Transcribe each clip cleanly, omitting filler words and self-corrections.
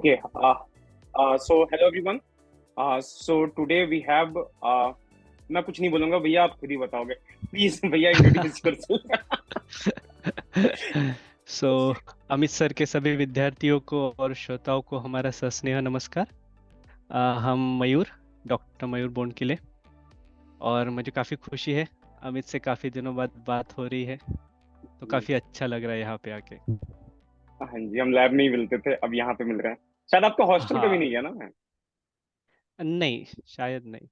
Okay. So hello everyone. So today we have. मैं कुछ नहीं बोलूंगा भैया, आप खुद ही बताओगे प्लीज भैया, इंट्रोड्यूस yourself. सो अमित सर के सभी विद्यार्थियों को और श्रोताओं को हमारा सस्नेह नमस्कार। हम मयूर, डॉक्टर मयूर बोनकिले, और मुझे काफ़ी खुशी है, अमित से काफ़ी दिनों बाद बात हो रही है, तो काफ़ी अच्छा लग रहा है यहाँ पे आके। हाँ जी, हम लैब में ही मिलते थे, अब यहाँ पे मिल रहे हैं। शायद आपका हॉस्टल कभी हाँ, नहीं गया ना मैं। नहीं, शायद नहीं,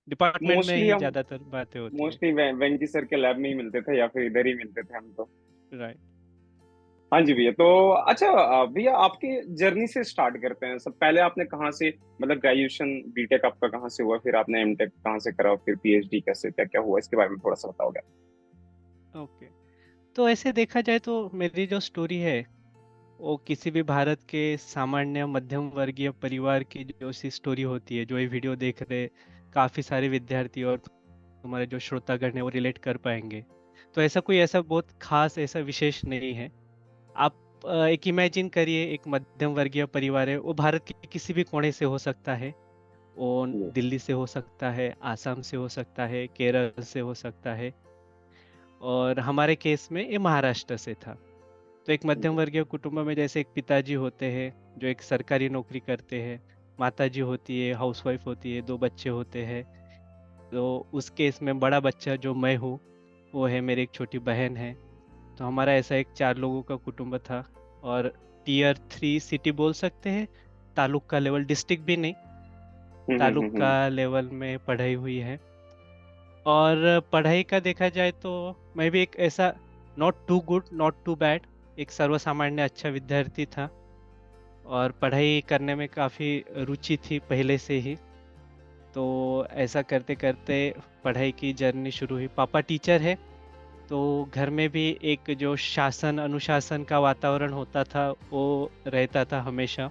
डिपार्टमेंट में मोस्टली ही हम ज़्यादातर बातें होती है। मोस्टली वेंकी सर के लैब में ही मिलते थे, या फिर इधर ही मिलते थे हम तो। राइट। हाँ जी भैया, तो अच्छा, भैया आपके जर्नी से स्टार्ट करते हैं। सब पहले आपने कहाँ से, मतलब ग्रेजुएशन बीटेक आपका कहाँ से हुआ, फिर आपने एमटेक कहाँ से करा, फिर पीएचडी कैसे, क्या क्या हुआ, इसके बारे में थोड़ा सा बताओगे? ओके, तो ऐसे देखा जाए तो मेरी जो स्टोरी है वो किसी भी भारत के सामान्य मध्यम वर्गीय परिवार की जो सी स्टोरी होती है, जो ये वीडियो देख रहे काफ़ी सारे विद्यार्थी और तुम्हारे जो श्रोतागण है वो रिलेट कर पाएंगे। तो ऐसा बहुत खास ऐसा विशेष नहीं है। आप एक इमेजिन करिए, एक मध्यम वर्गीय परिवार है, वो भारत के किसी भी कोने से हो सकता है। वो जी। दिल्ली से हो सकता है, आसाम से हो सकता है, केरल से हो सकता है, और हमारे केस में ये महाराष्ट्र से था। तो एक मध्यम जी। वर्गीय कुटुंब में जैसे एक पिताजी होते हैं जो एक सरकारी नौकरी करते हैं, माताजी होती है, हाउसवाइफ होती है, दो बच्चे होते हैं। तो उस केस में बड़ा बच्चा जो मैं हूँ वो है, मेरी एक छोटी बहन है। तो हमारा ऐसा एक 4 लोगों का कुटुंब था। और टियर 3 सिटी बोल सकते हैं, तालुका लेवल, डिस्ट्रिक्ट भी नहीं, तालुका हम्म। लेवल में पढ़ाई हुई है। और पढ़ाई का देखा जाए तो मैं भी एक ऐसा not too good not too bad, एक सर्वसामान्य अच्छा विद्यार्थी था, और पढ़ाई करने में काफ़ी रुचि थी पहले से ही। तो ऐसा करते करते पढ़ाई की जर्नी शुरू हुई। पापा टीचर है, तो घर में भी एक जो शासन अनुशासन का वातावरण होता था वो रहता था हमेशा।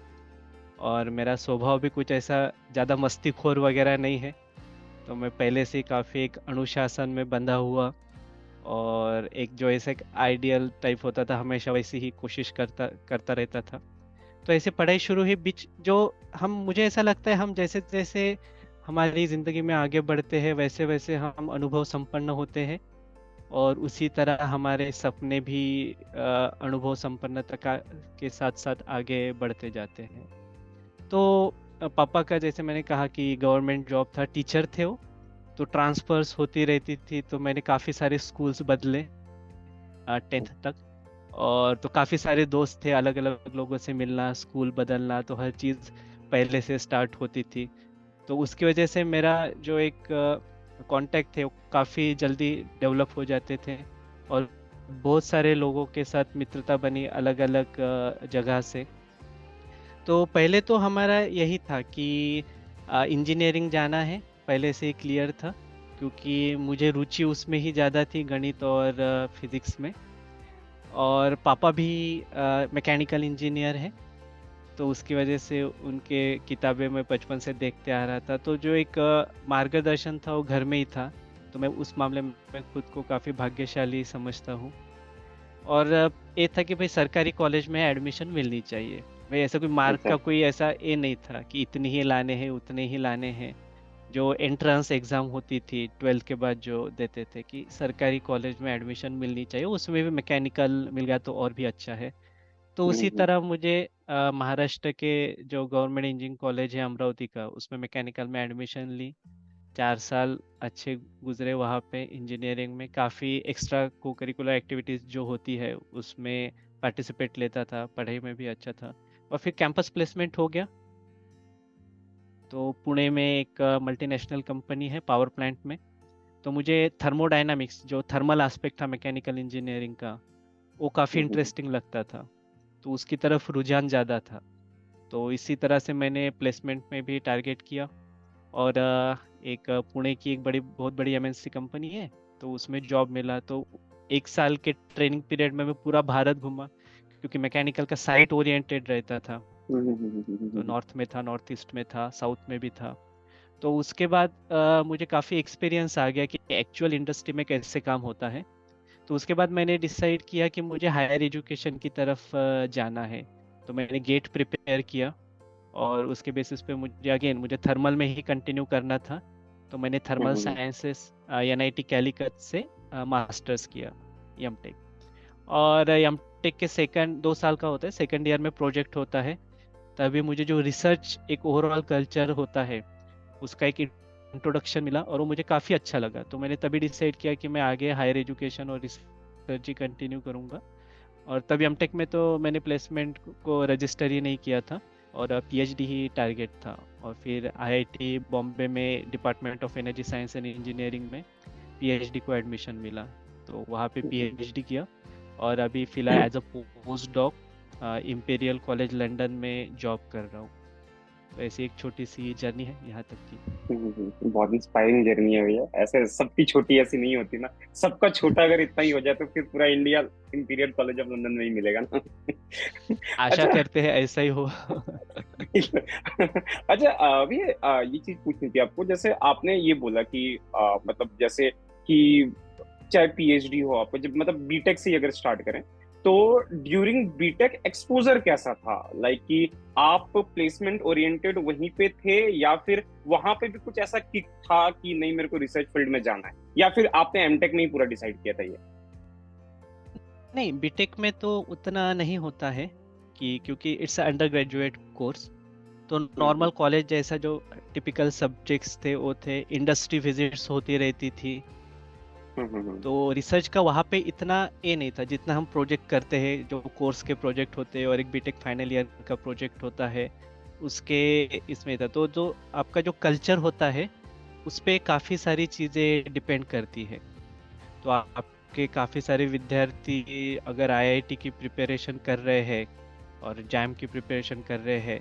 और मेरा स्वभाव भी कुछ ऐसा ज़्यादा मस्तीखोर वगैरह नहीं है, तो मैं पहले से ही काफ़ी एक अनुशासन में बंधा हुआ, और एक जो ऐसा एक आइडियल टाइप होता था हमेशा वैसी ही कोशिश करता करता रहता था। तो ऐसे पढ़ाई शुरू हुई, बीच जो हम मुझे ऐसा लगता है हम जैसे-जैसे हमारी ज़िंदगी में आगे बढ़ते हैं वैसे-वैसे हम अनुभव संपन्न होते हैं, और उसी तरह हमारे सपने भी अनुभव संपन्नता का के साथ-साथ आगे बढ़ते जाते हैं। तो पापा का जैसे मैंने कहा कि गवर्नमेंट जॉब था, टीचर थे वो, तो ट्रांसफ़र्स होती रहती थी, तो मैंने काफ़ी सारे स्कूल्स बदले 10th तक। और तो काफ़ी सारे दोस्त थे, अलग-अलग लोगों से मिलना, स्कूल बदलना, तो हर चीज़ पहले से स्टार्ट होती थी। तो उसकी वजह से मेरा जो एक कॉन्टैक्ट थे वो काफ़ी जल्दी डेवलप हो जाते थे, और बहुत सारे लोगों के साथ मित्रता बनी अलग-अलग जगह से। तो पहले तो हमारा यही था कि इंजीनियरिंग जाना है, पहले से ही क्लियर था, क्योंकि मुझे रुचि उसमें ही ज़्यादा थी, गणित और फिज़िक्स में। और पापा भी मैकेनिकल इंजीनियर हैं, तो उसकी वजह से उनके किताबें मैं बचपन से देखते आ रहा था, तो जो एक मार्गदर्शन था वो घर में ही था। तो मैं उस मामले में मैं खुद को काफ़ी भाग्यशाली समझता हूँ। और ये था कि भाई सरकारी कॉलेज में एडमिशन मिलनी चाहिए। भाई ऐसा कोई मार्क अच्छा। का कोई ऐसा ये नहीं था कि इतने ही लाने हैं, उतने ही लाने हैं। जो एंट्रेंस एग्ज़ाम होती थी 12th के बाद जो देते थे कि सरकारी कॉलेज में एडमिशन मिलनी चाहिए, उसमें भी मैकेनिकल मिल गया तो और भी अच्छा है। तो उसी हम्म। तरह मुझे महाराष्ट्र के जो गवर्नमेंट इंजीनियरिंग कॉलेज है अमरावती का, उसमें मैकेनिकल में एडमिशन ली। 4 साल अच्छे गुजरे वहाँ पे। इंजीनियरिंग में काफ़ी एक्स्ट्रा को करिकुलर एक्टिविटीज़ जो होती है उसमें पार्टिसिपेट लेता था, पढ़ाई में भी अच्छा था। और फिर कैंपस प्लेसमेंट हो गया, तो पुणे में एक मल्टीनेशनल कंपनी है पावर प्लांट में। तो मुझे थर्मोडायनामिक्स, जो थर्मल एस्पेक्ट था मैकेनिकल इंजीनियरिंग का, वो काफ़ी हम्म। इंटरेस्टिंग लगता था, तो उसकी तरफ रुझान ज़्यादा था। तो इसी तरह से मैंने प्लेसमेंट में भी टारगेट किया। और एक पुणे की एक बहुत बड़ी एमएनसी कंपनी है, तो उसमें जॉब मिला। तो 1 साल के ट्रेनिंग पीरियड में मैं पूरा भारत घूमा, क्योंकि मैकेनिकल का साइट ओरिएंटेड रहता था। तो नॉर्थ में था, नॉर्थ ईस्ट में था, साउथ में भी था। तो उसके बाद मुझे काफ़ी एक्सपीरियंस आ गया कि एक्चुअल इंडस्ट्री में कैसे काम होता है। तो उसके बाद मैंने डिसाइड किया कि मुझे हायर एजुकेशन की तरफ जाना है। तो मैंने गेट प्रिपेयर किया, और उसके बेसिस पे मुझे थर्मल में ही कंटिन्यू करना था, तो मैंने थर्मल हम्म। साइंसेस NIT कैलिकट से मास्टर्स किया, एमटेक। और एमटेक के सेकंड 2 साल का होता है, सेकंड ईयर में प्रोजेक्ट होता है। तभी मुझे जो रिसर्च एक ओवरऑल कल्चर होता है उसका एक इंट्रोडक्शन मिला और वो मुझे काफ़ी अच्छा लगा। तो मैंने तभी डिसाइड किया कि मैं आगे हायर एजुकेशन और रिसर्च ही कंटिन्यू करूँगा। और तभी एमटेक में तो मैंने प्लेसमेंट को रजिस्टर ही नहीं किया था और पीएचडी ही टारगेट था। और फिर आईआईटी बॉम्बे में department of energy science and engineering में पीएचडी को एडमिशन मिला, तो वहाँ पे पीएचडी किया। और अभी फिलहाल as a post doc Imperial College London में जॉब कर रहा हूँ। तो ऐसी एक छोटी सी जर्नी है यहाँ तक की। बहुत इंस्पायरिंग जर्नी है भैया। ऐसे सबकी छोटी ऐसी नहीं होती ना। सबका छोटा अगर इतना ही हो जाए तो फिर पूरा India imperial college of London में ही मिलेगा ना। आशा अच्छा। करते हैं ऐसा ही हो। अच्छा, अभी ये चीज पूछनी थी आपको। जैसे आपने ये बोला कि मतलब जैसे कि चाहे पीएचडी हो आपको, जब मतलब बीटेक से ही अगर स्टार्ट करें, तो ड्यूरिंग बीटेक एक्सपोजर कैसा था? लाइक कि आप प्लेसमेंट ओरिएंटेड वहीं पे थे, या फिर वहां पे भी कुछ ऐसा किक था कि नहीं मेरे को रिसर्च फील्ड में जाना है, या फिर आपने एमटेक में ही पूरा डिसाइड किया था ये? नहीं, बीटेक में तो उतना नहीं होता है कि, क्योंकि इट्स अंडर ग्रेजुएट कोर्स। तो हम्म। नॉर्मल कॉलेज जैसा जो टिपिकल सब्जेक्ट्स थे वो थे, इंडस्ट्री विजिट्स होती रहती थी। हम्म। तो रिसर्च का वहाँ पे इतना ये नहीं था जितना हम प्रोजेक्ट करते हैं, जो कोर्स के प्रोजेक्ट होते हैं और एक बीटेक फाइनल ईयर का प्रोजेक्ट होता है उसके इसमें था। तो जो आपका जो कल्चर होता है उस पे काफ़ी सारी चीज़ें डिपेंड करती है। तो आपके काफ़ी सारे विद्यार्थी अगर आईआईटी की प्रिपरेशन कर रहे हैं और जैम की प्रिपरेशन कर रहे हैं,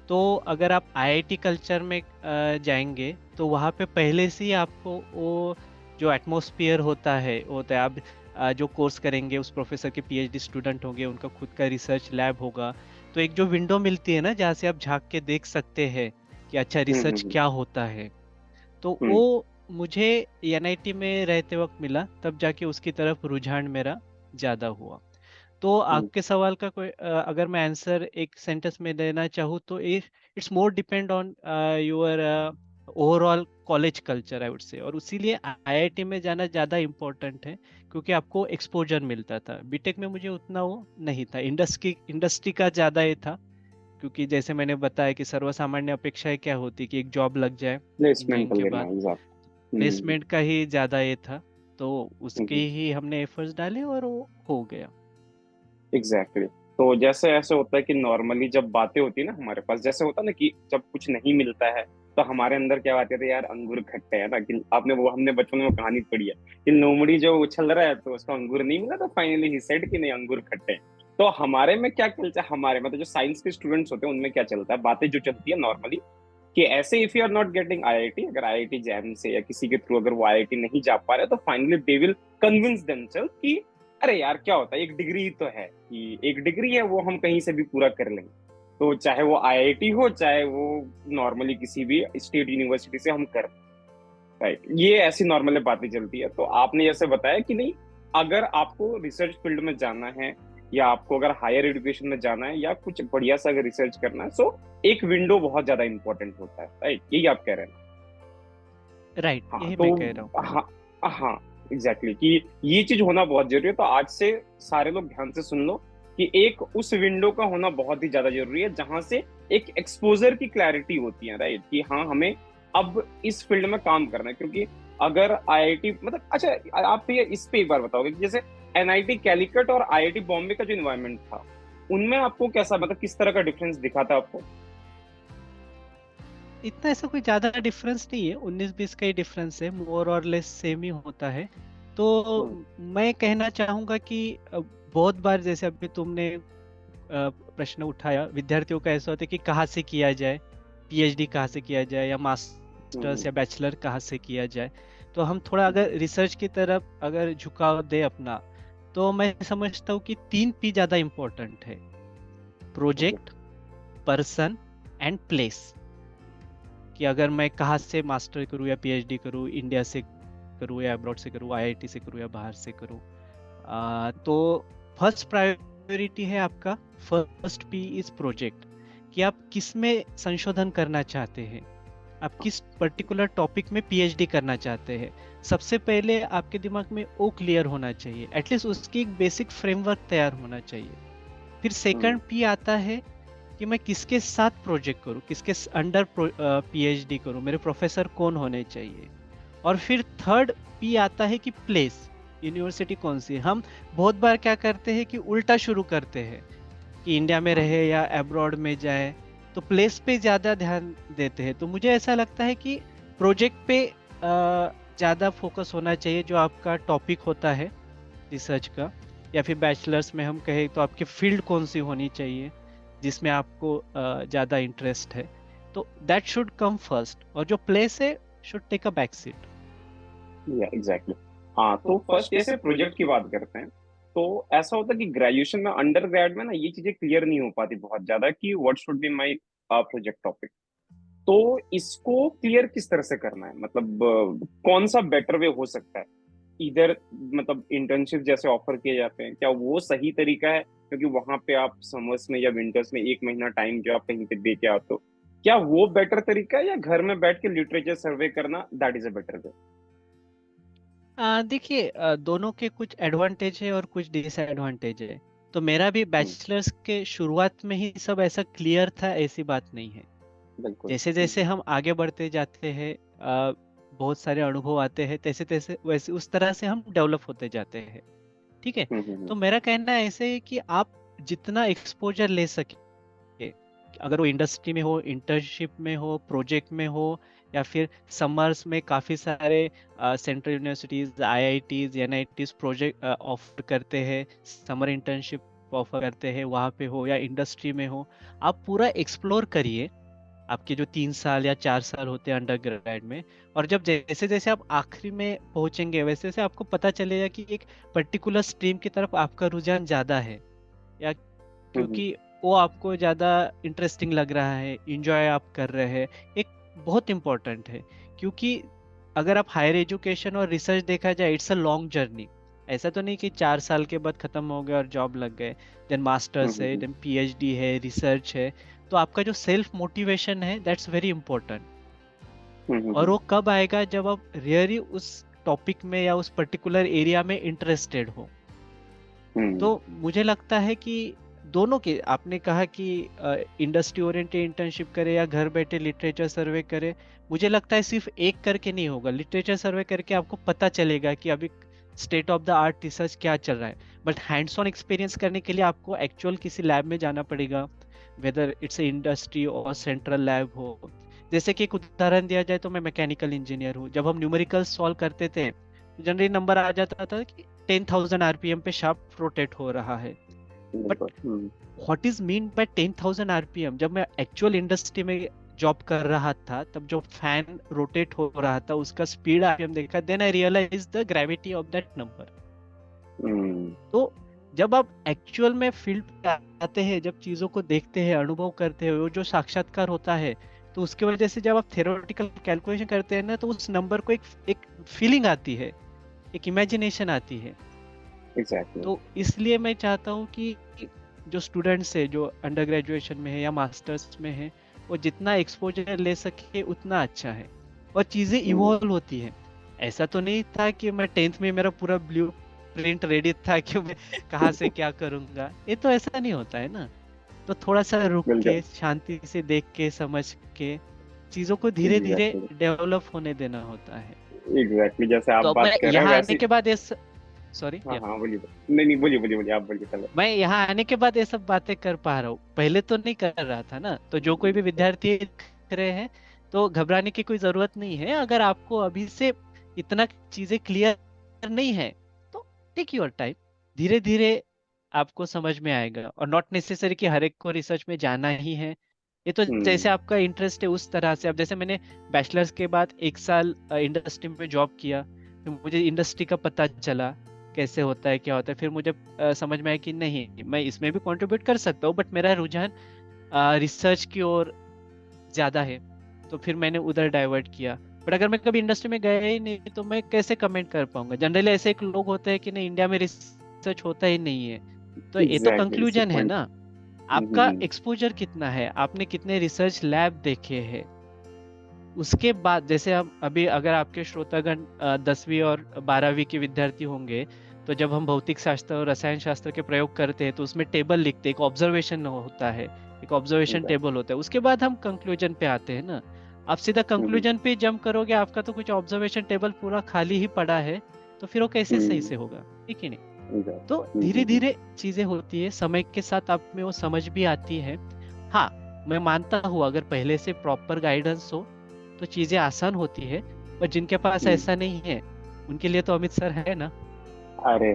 तो अगर आप आईआईटी कल्चर में जाएंगे तो वहाँ पे पहले से ही आपको वो जो एटमॉस्फेयर होता है वो होता है। आप जो कोर्स करेंगे उस प्रोफेसर के पीएचडी स्टूडेंट होंगे, उनका खुद का रिसर्च लैब होगा। तो एक जो विंडो मिलती है ना जहाँ से आप झांक के देख सकते हैं कि अच्छा रिसर्च हम्म। क्या होता है, तो वो हम्म। मुझे एनआईटी में रहते वक्त मिला, तब जाके उसकी तरफ रुझान मेरा ज़्यादा हुआ। तो हम्म। आपके सवाल का कोई अगर मैं आंसर एक सेंटेंस में देना चाहूँ तो it's more depend on your overall college culture I would say. और इसीलिए आईआईटी में जाना ज़्यादा इम्पोर्टेंट है, क्योंकि आपको एक्सपोजर मिलता था। बीटेक में मुझे उतना वो नहीं था, इंडस्ट्री का ज़्यादा ये था। क्योंकि जैसे मैंने बताया कि सर्वसामान्य अपेक्षाएं क्या होती कि एक जॉब लग जाए प्लेसमेंट इंजीनियरिंग कर के लेना, बाद। एग्जैक्ट। हम्म। प्लेसमेंट का ही ज़्यादा ये था, तो उसके हम्म। ही हमने एफर्ट्स डाले और वो हो गया। एग्जैक्टली। तो जैसे ऐसे होता है कि नॉर्मली जब बातें होती है ना हमारे पास, जैसे होता है ना कि जब कुछ नहीं मिलता है तो हमारे अंदर क्या बात है, यार अंगूर खट्टे है ना। कि आपने वो हमने बचपन में कहानी पढ़ी है कि लोमड़ी जो उछल रहा है तो उसको अंगूर नहीं मिला, तो फाइनली ही सेड कि नहीं अंगूर खट्टे हैं। तो हमारे में क्या चलता है, हमारे मतलब जो साइंस के स्टूडेंट्स होते हैं उनमें क्या चलता है, बातें जो चलती है नॉर्मली, कि ऐसे if you are not getting IIT, अगर आईआईटी जैम से या किसी के थ्रू अगर वो आईआईटी नहीं जा पा रहे, तो finally they will convince themselves कि अरे यार क्या होता है, एक डिग्री तो है, कि एक डिग्री है वो हम कहीं से भी पूरा कर लेंगे। तो चाहे वो आईआईटी हो, चाहे वो नॉर्मली किसी भी स्टेट यूनिवर्सिटी से हम कर, राइट। ये ऐसी नॉर्मल बातें चलती है। तो आपने जैसे बताया कि नहीं, अगर आपको रिसर्च फील्ड में जाना है, या आपको अगर हायर एजुकेशन में जाना है, या कुछ बढ़िया सा अगर रिसर्च करना है, सो एक विंडो बहुत ज्यादा इंपॉर्टेंट होता है, राइट। यही आप कह रहे हैं राइट, ना? हाँ यही तो मैं कह रहा हूँ। हाँ, हाँ, एग्जैक्टली कि ये चीज होना बहुत जरूरी है। तो आज से सारे लोग ध्यान से सुन लो कि एक उस विंडो का होना बहुत ही ज्यादा जरूरी है जहां से एक एक्सपोजर की क्लैरिटी होती है, राइट। कि हाँ हमें अब इस फील्ड में काम करना है। क्योंकि अगर आईआईटी मतलब, अच्छा आप ये इस पे एक बार बताओगे कि जैसे एनआईटी कैलिकट और आईआईटी बॉम्बे का जो इन्वायरमेंट था, उनमें आपको कैसा, मतलब किस तरह का डिफरेंस दिखा था आपको? इतना ऐसा कोई ज़्यादा डिफरेंस नहीं है, 19-20 का ही डिफरेंस है, मोर और लेस सेम ही होता है। तो हम्म। मैं कहना चाहूँगा कि बहुत बार जैसे अभी तुमने प्रश्न उठाया, विद्यार्थियों का ऐसा होता है कि कहाँ से किया जाए, पीएचडी कहाँ से किया जाए, या मास्टर्स हम्म। या बैचलर कहाँ से किया जाए। तो हम थोड़ा अगर हम्म। रिसर्च की तरफ अगर झुकाव दे अपना, तो मैं समझता हूँ कि 3 P ज़्यादा इम्पोर्टेंट है: okay. Project, person and place. कि अगर मैं कहाँ से मास्टर करूँ या पीएचडी करूँ, इंडिया से करूँ या अब्रॉड से करूँ, आईआईटी से करूँ या बाहर से करूँ, तो फर्स्ट प्रायोरिटी है आपका, फर्स्ट पी इज प्रोजेक्ट। कि आप किस में संशोधन करना चाहते हैं, आप किस पर्टिकुलर टॉपिक में पीएचडी करना चाहते हैं। सबसे पहले आपके दिमाग में वो क्लियर होना चाहिए, एटलीस्ट उसकी एक बेसिक फ्रेमवर्क तैयार होना चाहिए। फिर सेकंड पी आता है कि मैं किसके साथ प्रोजेक्ट करूं, किसके अंडर पीएचडी करूं, मेरे प्रोफेसर कौन होने चाहिए। और फिर थर्ड पी आता है कि प्लेस, यूनिवर्सिटी कौन सी है। हम बहुत बार क्या करते हैं कि उल्टा शुरू करते हैं कि इंडिया में रहे या अब्रॉड में जाए, तो प्लेस पे ज़्यादा ध्यान देते हैं। तो मुझे ऐसा लगता है कि प्रोजेक्ट पे ज़्यादा फोकस होना चाहिए, जो आपका टॉपिक होता है रिसर्च का, या फिर बैचलर्स में हम कहें तो आपकी फील्ड कौन सी होनी चाहिए जिसमें आपको ज़्यादा इंटरेस्ट है, तो दैट शुड कम फर्स्ट, और जो प्लेस है should take a back seat. या एग्जैक्टली। हाँ, तो फर्स्ट जैसे प्रोजेक्ट की बात करते हैं, तो ऐसा होता है कि ग्रेजुएशन में, अंडर ग्रेड में ना, ये चीजें क्लियर नहीं हो पाती बहुत ज्यादा कि what should be my project topic. तो इसको क्लियर किस तरह से करना है, मतलब कौन सा बेटर वे हो सकता है? इधर मतलब इंटर्नशिप जैसे ऑफर किए जाते हैं, क्या वो सही तरीका है? क्योंकि वहां पे आप समर्स में या विंटर्स में 1 महीना टाइम जो आप कहीं पे दे के आते हो, क्या वो बेटर तरीका है, या घर में बैठ के लिटरेचर सर्वे करना that is a better way? देखिए, दोनों के कुछ एडवांटेज है और कुछ डिसएडवांटेज है। तो मेरा भी हम्म। बैचलर्स के शुरुआत में ही सब ऐसा क्लियर था, ऐसी बात नहीं है। बिल्कुल। जैसे जैसे हम आगे बढ़ते जाते हैं, बहुत सारे अनुभव आते हैं, तैसे तैसे वैसे उस तरह से हम डेवलप होते जाते हैं। ठीक है। हम्म। तो मेरा कहना ऐसे है कि आप जितना एक्सपोजर ले सके, अगर वो इंडस्ट्री में हो, इंटर्नशिप में हो, प्रोजेक्ट में हो, या फिर समर्स में काफ़ी सारे central universities, IITs, NITs project offer करते हैं, समर इंटर्नशिप ऑफर करते हैं, वहाँ पे हो या इंडस्ट्री में हो, आप पूरा एक्सप्लोर करिए। आपके जो 3 साल या 4 साल होते हैं अंडर ग्रेड में, और जब जैसे जैसे आप आखिरी में पहुंचेंगे, वैसे वैसे आपको पता चलेगा कि एक पर्टिकुलर स्ट्रीम की तरफ आपका रुझान ज़्यादा है, या हम्म। क्योंकि वो आपको ज़्यादा इंटरेस्टिंग लग रहा है, इंजॉय आप कर रहे हैं। एक बहुत इम्पोर्टेंट है, क्योंकि अगर आप हायर एजुकेशन और रिसर्च देखा जाए, इट्स अ लॉन्ग जर्नी। ऐसा तो नहीं कि 4 साल के बाद खत्म हो गया और जॉब लग गए, देन मास्टर्स है, देन पीएचडी है, रिसर्च है। तो आपका जो सेल्फ मोटिवेशन है, दैट्स वेरी इंपॉर्टेंट। और वो कब आएगा, जब आप रियली उस टॉपिक में या उस पर्टिकुलर एरिया में इंटरेस्टेड हो। तो मुझे लगता है कि दोनों के, आपने कहा कि इंडस्ट्री ओरिएंटेड इंटर्नशिप करे या घर बैठे लिटरेचर सर्वे करे, मुझे लगता है सिर्फ एक करके नहीं होगा। लिटरेचर सर्वे करके आपको पता चलेगा कि अभी state of the art research क्या चल रहा है, बट हैंड्स ऑन एक्सपीरियंस करने के लिए आपको एक्चुअल किसी लैब में जाना पड़ेगा, वेदर इट्स इंडस्ट्री और सेंट्रल लैब हो। जैसे कि एक उदाहरण दिया जाए, तो मैं मैकेनिकल इंजीनियर हूँ। जब हम न्यूमेरिकल सॉल्व करते थे, जनरली नंबर आ जाता था कि 10,000 आरपीएम पे शाफ्ट रोटेट हो रहा है। But what is mean by 10,000 RPM? जब मैं एक्चुअल इंडस्ट्री में जॉब कर रहा था, तब जो फैन रोटेट हो रहा था, उसका स्पीड आरपीएम देखा, then I realise the gravity of that number. तो जब आप एक्चुअल में फील्ड पे आते हैं, जब चीजों को देखते हैं, अनुभव करते हैं, वो जो साक्षात्कार होता है, तो उसकी वजह से जब आप थ्योरेटिकल कैलकुलेशन करते हैं ना, तो उस नंबर को एक फीलिंग आती है, एक इमेजिनेशन आती है। एग्जैक्टली। तो इसलिए मैं चाहता हूँ कि जो स्टूडेंट्स है, जो अंडर ग्रेजुएशन में है या मास्टर्स में है, वो जितना एक्सपोजर ले सके उतना अच्छा है, और चीज़ें इवॉल्व होती हैं। ऐसा तो नहीं था कि मैं 10th में मेरा पूरा ब्लू प्रिंट रेडी था कि मैं कहाँ से क्या करूँगा, ये तो ऐसा नहीं होता है ना। तो थोड़ा सा रुक के, बिल्कुल। शांति से देख के, समझ के, चीज़ों को धीरे धीरे एग्जैक्टली। डेवलप होने देना होता है। एग्जैक्टली जैसे आप तो अब बात मैं कर रहे हैं यहाँ आने वैसे। के बाद सॉरी, हाँ हाँ, बोलिए। नहीं नहीं, बोलिए बोलिए बोलिए, आप बोलिए पहले। मैं यहाँ आने के बाद ये सब बातें कर पा रहा हूँ, पहले तो नहीं कर रहा था ना। तो जो कोई भी विद्यार्थी देख रहे हैं, तो घबराने की कोई जरूरत नहीं है। अगर आपको अभी से इतना चीजें क्लियर नहीं है, तो टेक योर टाइम, धीरे धीरे आपको समझ में आएगा। और नॉट नेसेसरी कि हर एक को रिसर्च में जाना ही है। ये तो जैसे हम्म। आपका इंटरेस्ट है उस तरह से। अब जैसे मैंने बैचलर्स के बाद 1 साल इंडस्ट्री में जॉब किया, फिर मुझे इंडस्ट्री का पता चला कैसे होता है, क्या होता है। फिर मुझे समझ में आया कि नहीं, मैं इसमें भी कंट्रीब्यूट कर सकता हूँ, बट मेरा रुझान रिसर्च की ओर ज्यादा है। तो फिर मैंने उधर डाइवर्ट किया। बट अगर मैं कभी इंडस्ट्री में गया ही नहीं, तो मैं कैसे कमेंट कर पाऊंगा? जनरली ऐसे एक लोग होते हैं कि नहीं, इंडिया में रिसर्च होता ही नहीं है। तो ये तो एग्जैक्टली, इसी कंक्लूजन है पॉइंट। ना। आपका एक्सपोजर कितना है, आपने कितने रिसर्च लैब देखे हैं। उसके बाद जैसे हम अभी अगर आपके श्रोतागण 10वीं और 12वीं के विद्यार्थी होंगे, तो जब हम भौतिक शास्त्र और रसायन शास्त्र के प्रयोग करते हैं तो उसमें टेबल लिखते हैं, एक ऑब्जर्वेशन होता है, एक ऑब्जर्वेशन टेबल होता है, उसके बाद हम कंक्लूजन पे आते हैं ना। आप सीधा कंक्लूजन पे जंप करोगे, आपका तो कुछ ऑब्जर्वेशन टेबल पूरा खाली ही पड़ा है, तो फिर वो कैसे सही से होगा, ठीक है नहीं। तो धीरे धीरे चीजें होती है, समय के साथ आप में वो समझ भी आती है। हाँ, मैं मानता हूँ अगर पहले से प्रॉपर गाइडेंस हो तो चीजें आसान होती है, पर जिनके पास ऐसा नहीं है उनके लिए तो अमित सर है ना। अरे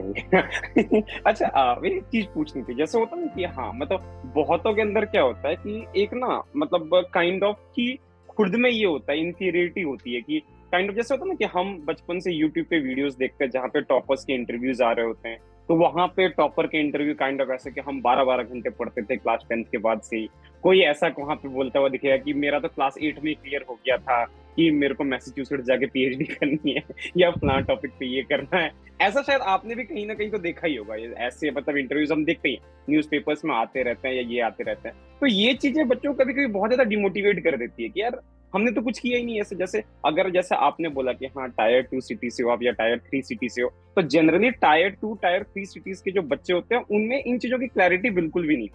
अच्छा, एक चीज पूछनी थी, जैसे होता है ना कि हाँ मतलब बहुतों के अंदर क्या होता है कि एक ना मतलब काइंड ऑफ कि खुद में ये होता है, इंफीरियरिटी होती है कि काइंड ऑफ जैसे होता है ना कि हम बचपन से यूट्यूब पे वीडियोस देखते हैं जहाँ पे टॉपर्स के इंटरव्यूज आ रहे होते हैं, तो वहां पे टॉपर के इंटरव्यू काइंड ऑफ ऐसे कि हम 12-12 घंटे पढ़ते थे क्लास 10th के बाद से ही। कोई ऐसा वहां पे बोलता हुआ दिखेगा कि मेरा तो क्लास 8 में क्लियर हो गया था कि मेरे को मैसेच्यूसेट्स जाके पीएचडी करनी है या फलां टॉपिक पे ये करना है। ऐसा शायद आपने भी कहीं ना कहीं तो देखा ही होगा, ये ऐसे मतलब इंटरव्यूज हम देखते ही न्यूज़पेपर्स में आते रहते हैं या ये आते रहते हैं। तो ये चीजें बच्चों को कभी कभी बहुत ज्यादा डिमोटिवेट कर देती है कि यार हमने तो कुछ किया ही नहीं। ऐसे जैसे अगर जैसे आपने बोला कि हाँ टायर 2 सिटी से हो आप या टायर 3 सिटी से हो, तो जनरली टायर 2 टायर 3 सिटीज के जो बच्चे होते हैं उनमें इन चीजों की क्लैरिटी बिल्कुल भी नहीं।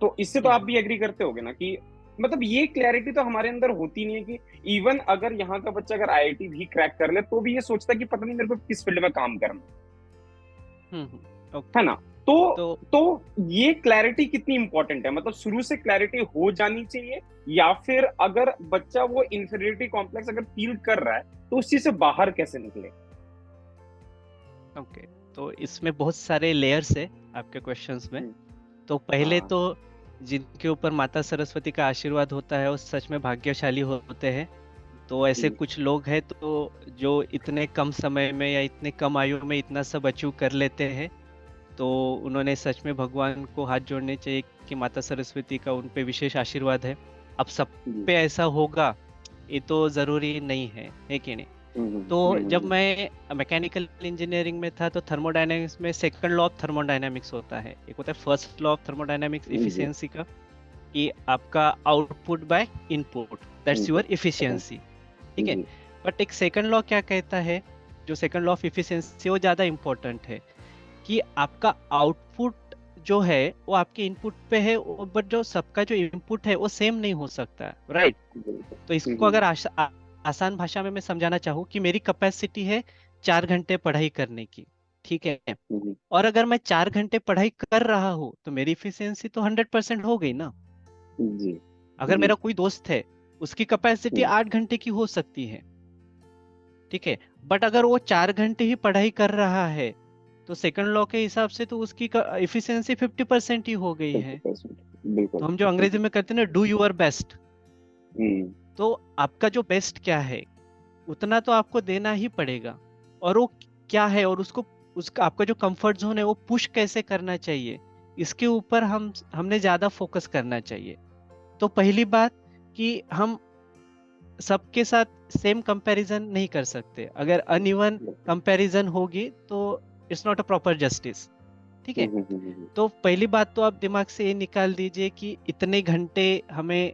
तो इससे तो आप भी एग्री करते होगे ना कि मतलब ये क्लैरिटी तो हमारे अंदर होती नहीं है कि इवन अगर यहाँ का बच्चा अगर आईआईटी भी क्रैक कर ले तो भी ये सोचता है कि पता नहीं मेरे को किस फील्ड में काम करना ओके। है ना। तो ये क्लैरिटी कितनी इंपॉर्टेंट है, मतलब शुरू से क्लैरिटी हो जानी चाहिए, या फिर अगर बच्चा वो इंफीरियरिटी कॉम्प्लेक्स अगर फील कर रहा है तो उस चीज से बाहर कैसे निकले। ओके, तो इसमें बहुत सारे लेयर्स है आपके क्वेश्चंस में। तो पहले तो जिनके ऊपर माता सरस्वती का आशीर्वाद होता है वो सच में भाग्यशाली होते हैं। तो ऐसे कुछ लोग हैं तो जो इतने कम समय में या इतने कम आयु में इतना सब अचीव कर लेते हैं, तो उन्होंने सच में भगवान को हाथ जोड़ने चाहिए कि माता सरस्वती का उन पे विशेष आशीर्वाद है। अब सब पे ऐसा होगा ये तो जरूरी नहीं है कि नहीं। तो जब मैं मैकेनिकल इंजीनियरिंग में था तो थर्मोडायनेमिक्स में सेकंड लॉ ऑफ थर्मोडायनेमिक्स होता है, एक होता है first law of thermodynamics efficiency का, कि आपका output by input, that's your efficiency, ठीक है। बट एक सेकंड लॉ क्या कहता है, जो सेकंड लॉ ऑफ इफिशियंसी वो ज्यादा इंपॉर्टेंट है, कि आपका आउटपुट जो है वो आपके इनपुट पे है, बट जो सबका जो इनपुट है वो सेम नहीं हो सकता, राइट। तो इसको अगर आसान भाषा में मैं समझाना चाहूँ कि मेरी कैपेसिटी है 4 घंटे पढ़ाई करने की, ठीक है, और अगर मैं 4 घंटे पढ़ाई कर रहा हूँ तो मेरी इफिशियंसी तो 100% हो गई ना। अगर मेरा कोई दोस्त है उसकी कैपेसिटी 8 घंटे की हो सकती है, ठीक है, बट अगर वो 4 घंटे ही पढ़ाई कर रहा है तो सेकंड लॉ के हिसाब से तो उसकी इफिशियंसी 50% ही हो गई है। तो हम जो अंग्रेजी में कहते हैं ना, डू यूर बेस्ट, तो आपका जो बेस्ट क्या है उतना तो आपको देना ही पड़ेगा, और वो क्या है और उसका आपका जो कंफर्ट जोन है वो पुश कैसे करना चाहिए, इसके ऊपर हमने ज्यादा फोकस करना चाहिए। तो पहली बात कि हम सबके साथ सेम कंपैरिजन नहीं कर सकते, अगर अनइवन कंपैरिजन होगी तो it's not a proper justice, ठीक है। तो पहली बात तो आप दिमाग से ये निकाल दीजिए कि इतने घंटे हमें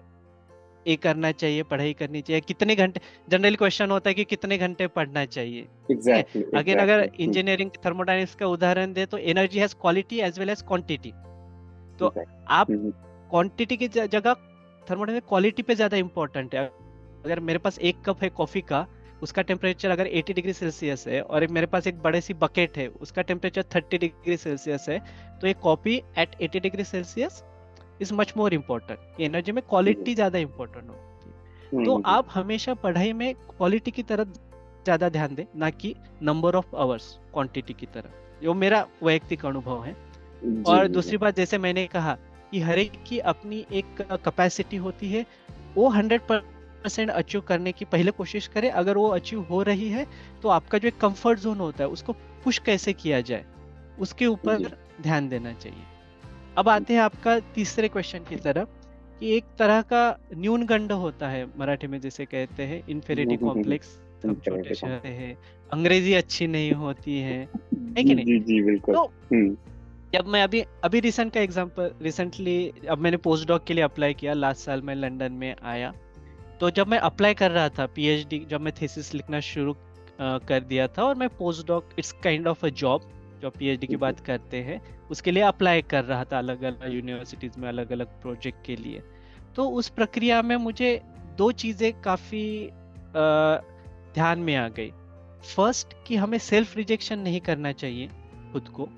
ये करना चाहिए, पढ़ाई करनी चाहिए, कितने घंटे, जनरली क्वेश्चन होता है कि कितने घंटे पढ़ना चाहिए, ठीक है। अगेन अगर इंजीनियरिंग थर्मोडायनेमिक्स का उदाहरण दे तो energy has quality as well as quantity. तो आप क्वांटिटी की जगह थर्मोडायनेमिक्स क्वालिटी पे ज्यादा इंपॉर्टेंट है। अगर मेरे पास एक कप है कॉफी का, उसका टेम्परेचर अगर 80 डिग्री सेल्सियस है, और मेरे पास एक बड़े सी बकेट है उसका टेम्परेचर 30 डिग्री सेल्सियस है, तो एक coffee at 80 degree Celsius is much more important. Energy में क्वालिटी ज्यादा इम्पोर्टेंट होती है। तो आप हमेशा पढ़ाई में क्वालिटी की तरफ ज्यादा ध्यान दें, ना कि नंबर ऑफ आवर्स क्वांटिटी की तरफ, जो मेरा वैयक्तिक अनुभव है। और दूसरी बात, जैसे मैंने कहा कि हर एक की अपनी एक कैपेसिटी होती है, वो 100% अचीव करने की पहले कोशिश करें। अगर वो अचीव हो रही है तो आपका जो एक कंफर्ट जोन होता है उसको पुश कैसे किया जाए उसके ऊपर ध्यान देना चाहिए। अब आते हैं आपका तीसरे क्वेश्चन की तरफ, कि एक तरह का न्यूनगंड होता है, मराठी में जैसे कहते हैं इन्फीरियरिटी कॉम्प्लेक्स, हम छोटे शहर हैं, अंग्रेजी अच्छी नहीं होती है कि नहीं। जी बिल्कुल। तो जब मैं अभी अभी रिसेंट का एग्जांपल, रिसेंटली अब मैंने पोस्ट डॉक के लिए अप्लाई किया, लास्ट साल मैं लंदन में आया। तो जब मैं अप्लाई कर रहा था पीएचडी, जब मैं थीसिस लिखना शुरू कर दिया था, और मैं post doc, it's kind of a job जो पीएचडी की जी। बात करते हैं, उसके लिए अप्लाई कर रहा था अलग अलग यूनिवर्सिटीज में अलग अलग प्रोजेक्ट के लिए। तो उस प्रक्रिया में मुझे दो चीज़ें काफ़ी ध्यान में आ गई। फर्स्ट, कि हमें सेल्फ रिजेक्शन नहीं करना चाहिए खुद को,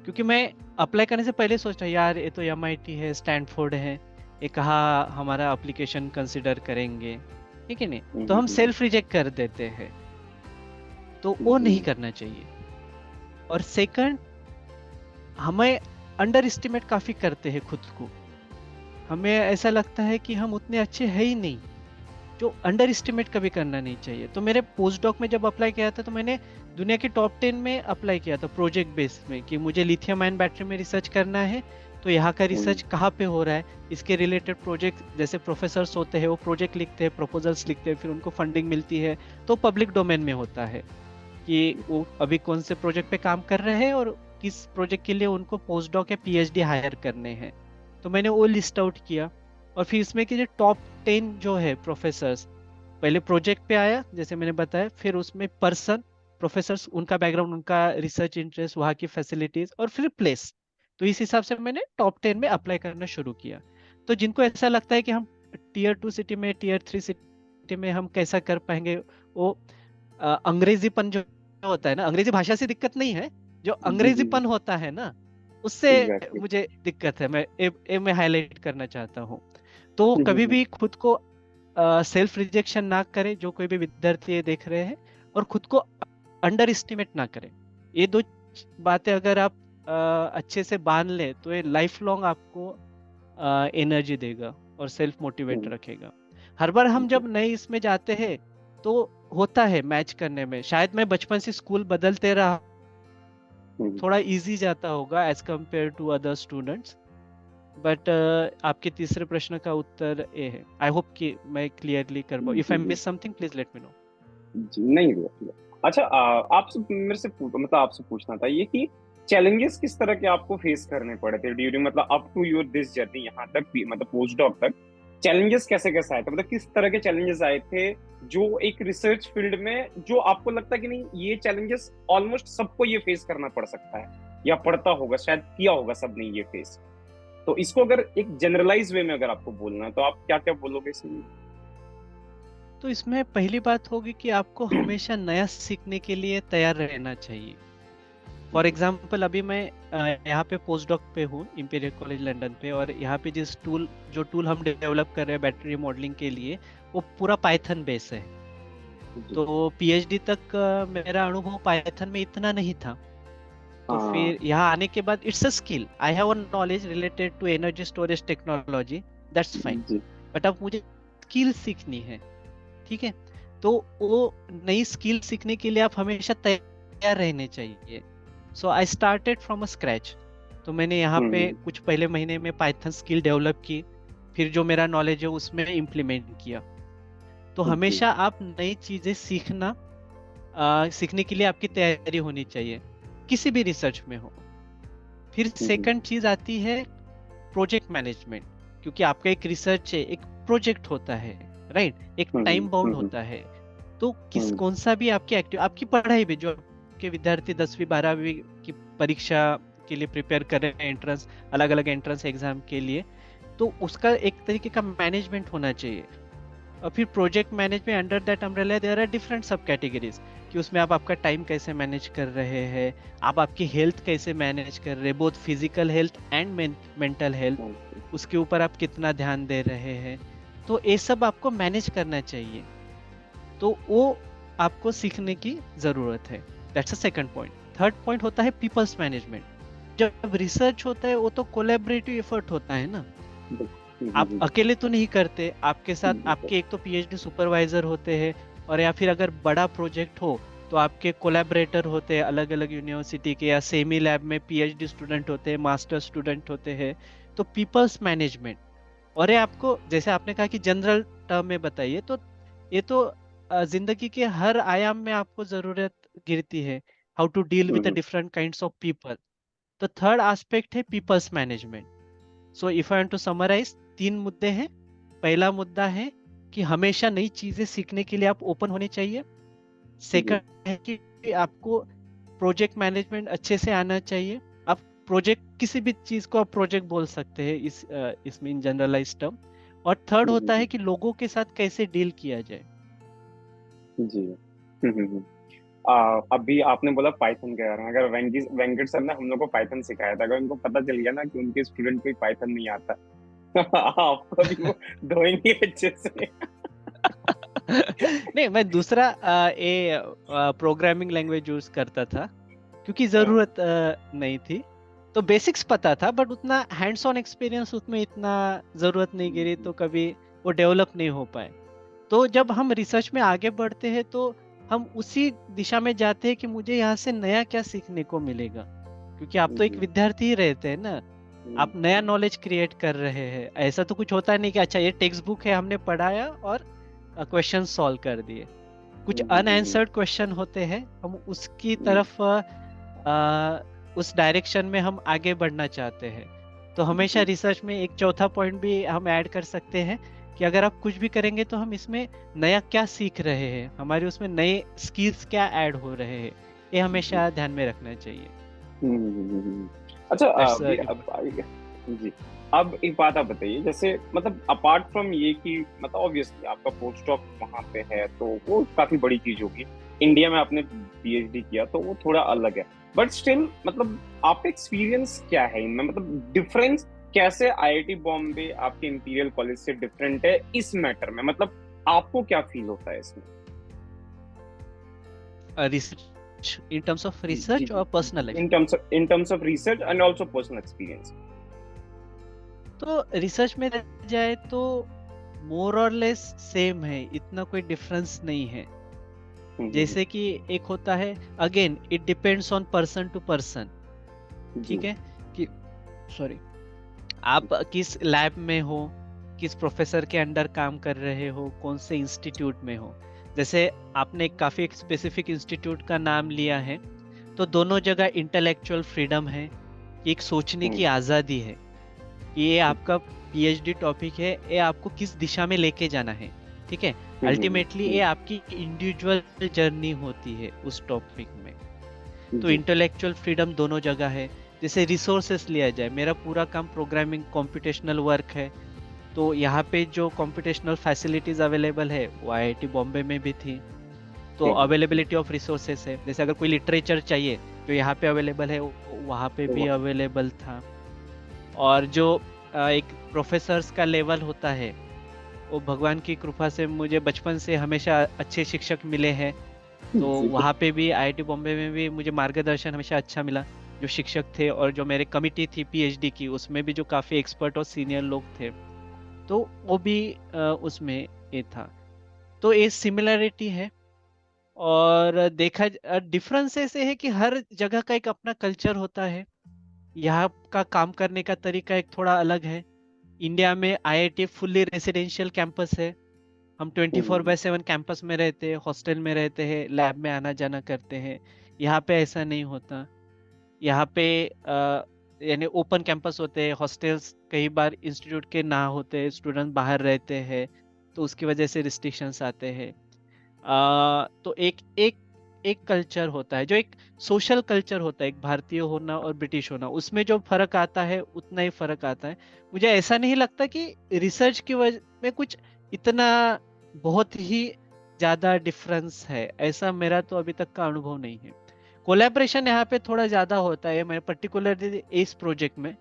क्योंकि मैं अप्लाई करने से पहले सोचता यार ये तो एमआईटी है, स्टैनफोर्ड है, ये कहाँ हमारा एप्लीकेशन कंसिडर करेंगे, ठीक है नहीं, तो हम हम्म। सेल्फ रिजेक्ट कर देते हैं। तो वो जी। नहीं करना चाहिए। और सेकंड, हमें अंडर एस्टिमेट काफी करते हैं खुद को। हमें ऐसा लगता है कि हम उतने अच्छे हैं ही नहीं, जो अंडर एस्टिमेट कभी करना नहीं चाहिए। तो मेरे पोस्ट डॉक में जब अप्लाई किया था, तो मैंने दुनिया के टॉप 10 में अप्लाई किया था प्रोजेक्ट बेस में, कि मुझे लिथियम आयन बैटरी में रिसर्च करना है, तो यहाँ का हम्म। रिसर्च कहाँ पे हो रहा है, इसके रिलेटेड प्रोजेक्ट, जैसे प्रोफेसर्स होते हैं वो प्रोजेक्ट लिखते हैं, प्रपोजल्स लिखते हैं, फिर उनको फंडिंग मिलती है, तो पब्लिक डोमेन में होता है कि वो अभी कौन से प्रोजेक्ट पे काम कर रहे हैं और किस प्रोजेक्ट के लिए उनको पोस्ट डॉक या पीएचडी हायर करने हैं। तो मैंने वो लिस्ट आउट किया, और फिर इसमें कि जो टॉप 10 जो है प्रोफेसर्स, पहले प्रोजेक्ट पे आया जैसे मैंने बताया, फिर उसमें पर्सन, प्रोफेसर्स, उनका बैकग्राउंड, उनका रिसर्च इंटरेस्ट, वहाँ की फैसिलिटीज, और फिर प्लेस। तो इस हिसाब से मैंने टॉप 10 में अप्लाई करना शुरू किया। तो जिनको ऐसा लगता है कि हम टियर 2 सिटी में, टियर 3 सिटी में हम कैसा कर पाएंगे, वो अंग्रेजीपन जो होता है ना, अंग्रेजी भाषा से दिक्कत नहीं है, जो जी जी जी। अंग्रेजीपन होता है ना, उससे एग्जैक्टली। मुझे दिक्कत है। मैं हाईलाइट करना चाहता हूँ। तो कभी भी खुद को सेल्फ रिजेक्शन ना करें, जो कोई भी विद्यार्थी ये देख रहे हैं, और खुद को अंडर एस्टिमेट ना करें। ये दो बातें अगर आप अच्छे से बांध ले, तो ये लाइफ लॉन्ग आपको एनर्जी देगा और सेल्फ मोटिवेट रखेगा। हर बार हम जी। जब नए इसमें जाते हैं, तो होता है मैच करने में, शायद मैं बचपन से स्कूल बदलते रहा, हम्म। थोड़ा इजी जाता होगा as compare to other students. But आपके तीसरे प्रश्न का उत्तर ये है। आई होप कि मैं क्लियरली कर पाऊँ। इफ जी आई जी miss something please let me know. जी। नहीं भैया भैया। अच्छा, आपसे मेरे से मतलब आपसे पूछना था ये कि चैलेंजेस किस तरह के आपको फेस करने पड़े थे ड्यूरिंग, मतलब up to your this journey यहाँ तक भी, मतलब पोस्ट डॉक तक चैलेंजेस कैसे कैसे आए थे, मतलब किस तरह के चैलेंजेस आए थे जो एक रिसर्च फील्ड में, जो आपको लगता है कि नहीं ये चैलेंजेस ऑलमोस्ट सबको ये फेस करना पड़ सकता है या पड़ता होगा, शायद किया होगा सबने ये फेस। तो इसको अगर एक जनरलाइज वे में अगर आपको बोलना है तो आप क्या क्या बोलोगे इसमें? तो इसमें पहली बात होगी कि आपको हमेशा नया सीखने के लिए तैयार रहना चाहिए। फॉर एग्जाम्पल, अभी मैं यहाँ पे पोस्ट डॉक पे हूँ इंपीरियल कॉलेज लंदन पे, और यहाँ पे जो टूल हम डेवलप कर रहे हैं बैटरी मॉडलिंग के लिए, वो पूरा पाइथन बेस है। जी। तो पीएचडी तक मेरा अनुभव पाइथन में इतना नहीं था। तो हाँ। फिर यहाँ आने के बाद it's a skill, I have a knowledge related to energy storage technology, that's fine. जी। बट अब मुझे स्किल सीखनी है, ठीक है। तो वो नई स्किल सीखने के लिए आप हमेशा तैयार रहने चाहिए। So I started from a scratch. तो मैंने यहाँ पे हम्म। कुछ पहले महीने में पाइथन स्किल डेवलप की, फिर जो मेरा नॉलेज है उसमें इम्प्लीमेंट किया। तो जी। हमेशा आप नई चीजें सीखने के लिए आपकी तैयारी होनी चाहिए, किसी भी रिसर्च में हो। फिर हम्म। सेकंड चीज आती है प्रोजेक्ट मैनेजमेंट, क्योंकि आपका एक रिसर्च है, एक प्रोजेक्ट होता है, राइट, एक हम्म। टाइम बाउंड हम्म। होता है। तो किस हम्म। कौन सा भी आपकी पढ़ाई भी, जो आपके विद्यार्थी 10वीं 12वीं की परीक्षा के लिए प्रिपेयर कर रहे हैं, एंट्रेंस, अलग अलग एंट्रेंस एग्जाम के लिए, तो उसका एक तरीके का मैनेजमेंट होना चाहिए। और फिर project management, under that umbrella there are different subcategories, कि उसमें आप आपका टाइम कैसे मैनेज कर रहे हैं, आप आपकी हेल्थ कैसे मैनेज कर रहे हैं, both physical health and mental health, उसके ऊपर आप कितना ध्यान दे रहे हैं। तो ये सब आपको मैनेज करना चाहिए। तो वो आपको सीखने की जरूरत है। That's a second point. Third point होता है पीपल्स मैनेजमेंट। जब रिसर्च होता है वो तो कोलैबोरेटिव एफर्ट होता है ना, आप अकेले तो नहीं करते, आपके साथ आपके एक तो पीएचडी सुपरवाइजर होते हैं, और या फिर अगर बड़ा प्रोजेक्ट हो तो आपके कोलैबोरेटर होते हैं अलग अलग यूनिवर्सिटी के, या सेमी लैब में पीएचडी स्टूडेंट होते हैं, मास्टर स्टूडेंट होते हैं। तो पीपल्स मैनेजमेंट, और ये आपको, जैसे आपने कहा कि जनरल टर्म में बताइए, तो ये तो जिंदगी के हर आयाम में आपको जरूरत गिरती है, how to deal with the different kinds of people. तो थर्ड एस्पेक्ट है people's management. So if I want to summarise, 3 मुद्दे हैं। पहला मुद्दा है कि हमेशा नई चीजें सीखने के लिए आप ओपन होने चाहिए। जी। सेकंड है कि आपको प्रोजेक्ट मैनेजमेंट अच्छे से आना चाहिए। आप प्रोजेक्ट, किसी भी चीज को आप प्रोजेक्ट बोल सकते हैं इसमें इन जनरलाइज टर्म। और थर्ड होता है हम्म, कि लोगों के साथ कैसे डील किया जाए। जी। अभी आपने बोला पाइथन के बारे में, अगर वेंकट सर ने हम लोग को पाइथन सिखाया था, अगर उनको पता चल गया ना कि उनके स्टूडेंट को पाइथन नहीं आता, आपको भी वो धोएंगे अच्छे से। नहीं, मैं दूसरा प्रोग्रामिंग लैंग्वेज यूज करता था क्योंकि हाँ, जरूरत नहीं थी। तो बेसिक्स पता था, बट उतना हैंड्स ऑन एक्सपीरियंस उसमें इतना जरूरत नहीं गिरी, तो कभी वो डेवलप नहीं हो पाए। तो जब हम रिसर्च में आगे बढ़ते हैं तो हम उसी दिशा में जाते हैं कि मुझे यहाँ से नया क्या सीखने को मिलेगा, क्योंकि आप तो एक जी। विद्यार्थी ही रहते हैं ना। आप नया नॉलेज क्रिएट कर रहे हैं, ऐसा तो कुछ होता नहीं कि अच्छा ये टेक्स्ट बुक है हमने पढ़ाया और क्वेश्चन सॉल्व कर दिए। कुछ अनआंसर्ड क्वेश्चन होते हैं, हम उसकी तरफ उस डायरेक्शन में हम आगे बढ़ना चाहते हैं। तो हमेशा जी। रिसर्च में एक चौथा पॉइंट भी हम ऐड कर सकते हैं कि अगर आप कुछ भी करेंगे तो हम इसमें नया क्या सीख रहे हैं, हमारे उसमें नए स्किल्स क्या ऐड हो रहे हैं, ये जी। हमेशा ध्यान में रखना चाहिए। अच्छा, दैट्स अभी जी, अब एक बात आप बताइए, जैसे मतलब अपार्ट फ्रॉम ये कि मतलब ऑब्वियसली आपका पोस्ट डॉक वहां पे है तो वो काफी बड़ी चीज होगी। इंडिया में आपने पीएचडी किया तो वो थोड़ा अलग है, बट स्टिल मतलब आपका एक्सपीरियंस क्या है इनमें, मतलब डिफरेंस कैसे आईआईटी बॉम्बे आपके इंपीरियल कॉलेज से डिफरेंट है इस मैटर में, मतलब आपको क्या फील होता है इसमें? रिसर्च, इन टर्म्स ऑफ जी रिसर्च जी, और personal. in terms of research and also personal experience. तो रिसर्च में रह जाए तो मोर और लेस सेम है, इतना कोई डिफरेंस नहीं है। हम्म, जैसे कि एक होता है, again it depends on person to person. जी। ठीक है कि, सॉरी, आप किस लैब में हो, किस प्रोफेसर के अंडर काम कर रहे हो, कौन से इंस्टीट्यूट में हो। जैसे आपने काफी एक स्पेसिफिक इंस्टीट्यूट का नाम लिया है, तो दोनों जगह इंटेलेक्चुअल फ्रीडम है, एक सोचने की हम्म, आजादी है। ये आपका पीएचडी टॉपिक है, ये आपको किस दिशा में लेके जाना है। ठीक है, अल्टीमेटली ये आपकी इंडिविजुअल जर्नी होती है उस टॉपिक में। तो जी। इंटेलेक्चुअल फ्रीडम दोनों जगह है। जैसे रिसोर्सेस लिया जाए, मेरा पूरा काम प्रोग्रामिंग कॉम्पिटिशनल वर्क है, तो यहाँ पे जो कॉम्पिटिशनल फैसिलिटीज अवेलेबल है वो आईआईटी बॉम्बे में भी थी। तो हम्म, अवेलेबिलिटी ऑफ रिसोर्सेस है, जैसे अगर कोई लिटरेचर चाहिए जो यहाँ पे अवेलेबल है वहाँ पे भी वाह, अवेलेबल था। और जो एक प्रोफेसर्स का लेवल होता है, वो भगवान की कृपा से मुझे बचपन से हमेशा अच्छे शिक्षक मिले हैं। तो जी। वहाँ पे भी आईआईटी बॉम्बे में भी मुझे मार्गदर्शन हमेशा अच्छा मिला। जो शिक्षक थे और जो मेरे कमिटी थी पीएचडी की, उसमें भी जो काफ़ी एक्सपर्ट और सीनियर लोग थे, तो वो भी उसमें ये था। तो ये सिमिलरिटी है। और देखा डिफरेंस ऐसे है कि हर जगह का एक अपना कल्चर होता है। यहाँ का काम करने का तरीका एक थोड़ा अलग है। इंडिया में आईआईटी फुल्ली रेसिडेंशियल कैंपस है। हम 24/7 कैंपस में रहते हैं, हॉस्टल में रहते हैं, लैब में आना जाना करते हैं। यहाँ पे ऐसा नहीं होता। यहाँ पे यानी ओपन कैंपस होते हैं, हॉस्टल्स कई बार इंस्टीट्यूट के ना होते हैं, स्टूडेंट बाहर रहते हैं, तो उसकी वजह से रिस्ट्रिक्शंस आते हैं। तो एक एक एक कल्चर होता है, जो एक सोशल कल्चर होता है, एक भारतीय होना और ब्रिटिश होना, उसमें जो फर्क आता है उतना ही फर्क आता है। मुझे ऐसा नहीं लगता कि रिसर्च की वजह में कुछ इतना बहुत ही ज्यादा डिफरेंस है, ऐसा मेरा तो अभी तक का अनुभव नहीं है। कोलैबोरेशन यहाँ पे थोड़ा ज्यादा होता है, मैं पर्टिकुलरली इस प्रोजेक्ट में।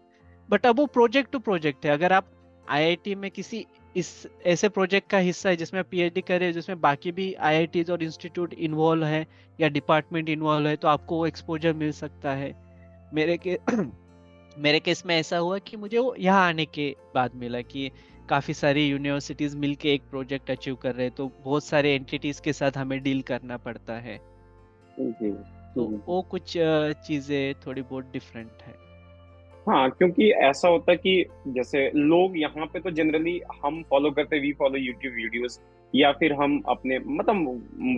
बट अब वो प्रोजेक्ट टू प्रोजेक्ट है। अगर आप आईआईटी में किसी इस ऐसे प्रोजेक्ट का हिस्सा है जिसमें पीएचडी कर रहे हैं, जिसमें बाकी भी आईआईटीज और इंस्टीट्यूट इन्वॉल्व है या डिपार्टमेंट इन्वॉल्व है, तो आपको वो एक्सपोजर मिल सकता है। मेरे के मेरे केस में ऐसा हुआ कि मुझे वो यहाँ आने के बाद मिला कि काफी सारी यूनिवर्सिटीज मिलके एक प्रोजेक्ट अचीव कर रहे हैं, तो बहुत सारे एंटिटीज के साथ हमें डील करना पड़ता है। जी। तो वो कुछ चीजें थोड़ी बहुत डिफरेंट है। हाँ, क्योंकि ऐसा होता है कि जैसे लोग यहाँ पे तो जनरली हम फॉलो करते, वी फॉलो यूट्यूब वीडियोस, या फिर हम अपने मतलब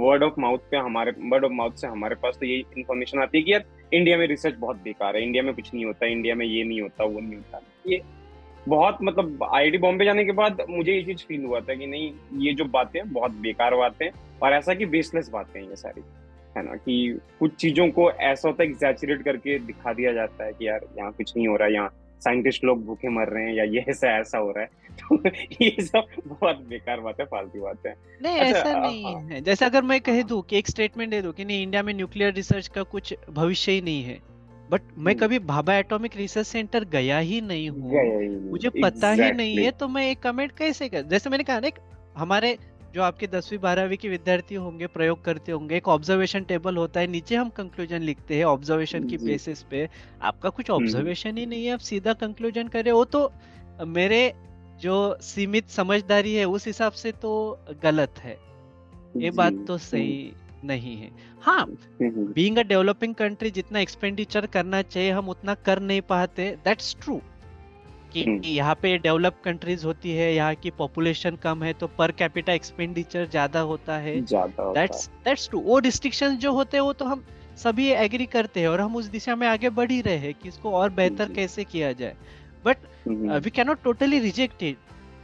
वर्ड ऑफ माउथ से हमारे पास तो यही इन्फॉर्मेशन आती है कि यार इंडिया में रिसर्च बहुत बेकार है, इंडिया में कुछ नहीं होता, इंडिया में ये नहीं होता, वो नहीं होता। ये बहुत मतलब आईआईटी बॉम्बे जाने के बाद मुझे ये चीज फील हुआ था कि नहीं, ये जो बातें हैं बहुत बेकार बातें हैं, और ऐसा कि बेसलेस बातें हैं ये सारी, है ना। कि कुछ चीजों को ऐसा होता है एग्जैचुरेट करके दिखा दिया जाता है कि यार यहाँ कुछ नहीं हो रहा है, यहाँ साइंटिस्ट लोग भूखे मर रहे हैं, या ये ऐसा ऐसा हो रहा है। तो ये सब बहुत बेकार बातें, फालतू बातें हैं। नहीं, अच्छा ऐसा नहीं हाँ है। जैसे अगर मैं कह हाँ। दूं कि एक स्टेटमेंट दे दूं कि नहीं, इंडिया में न्यूक्लियर रिसर्च का कुछ भविष्य ही नहीं है, बट मैं हम्म, कभी भाभा एटॉमिक रिसर्च सेंटर गया ही नहीं हूँ, गया ही मुझे नहीं, पता ही नहीं एग्जैक्टली। है, तो मैं एक कमेंट कैसे कर, जैसे मैंने कहा ना, हमारे जो आपके 10वीं 12वीं के विद्यार्थी होंगे, प्रयोग करते होंगे, एक ऑब्जर्वेशन टेबल होता है, नीचे हम कंक्लूजन लिखते हैं ऑब्जर्वेशन की जी। बेसिस पे। आपका कुछ हम्म ऑब्जर्वेशन ही नहीं है, आप सीधा कंक्लूजन करें, वो तो मेरे जो सीमित समझदारी है उस हिसाब से तो गलत है। ये जी। बात तो सही नहीं है। हाँ, हम्म बीइंग अ डेवलपिंग कंट्री जितना एक्सपेंडिचर करना चाहिए हम उतना कर नहीं पाते, दैट्स ट्रू। कि हम्म, यहाँ पे डेवलप कंट्रीज होती है, यहाँ की पॉपुलेशन कम है, तो पर कैपिटा एक्सपेंडिचर ज्यादा होता है। ज्यादा होता है। That's true. वो रिस्ट्रिक्शंस जो होते हैं वो तो हम सभी एग्री करते हैं, और हम उस दिशा में आगे बढ़ ही रहे हैं कि इसको और बेहतर जी। कैसे किया जाए। But hmm we can not totally reject it,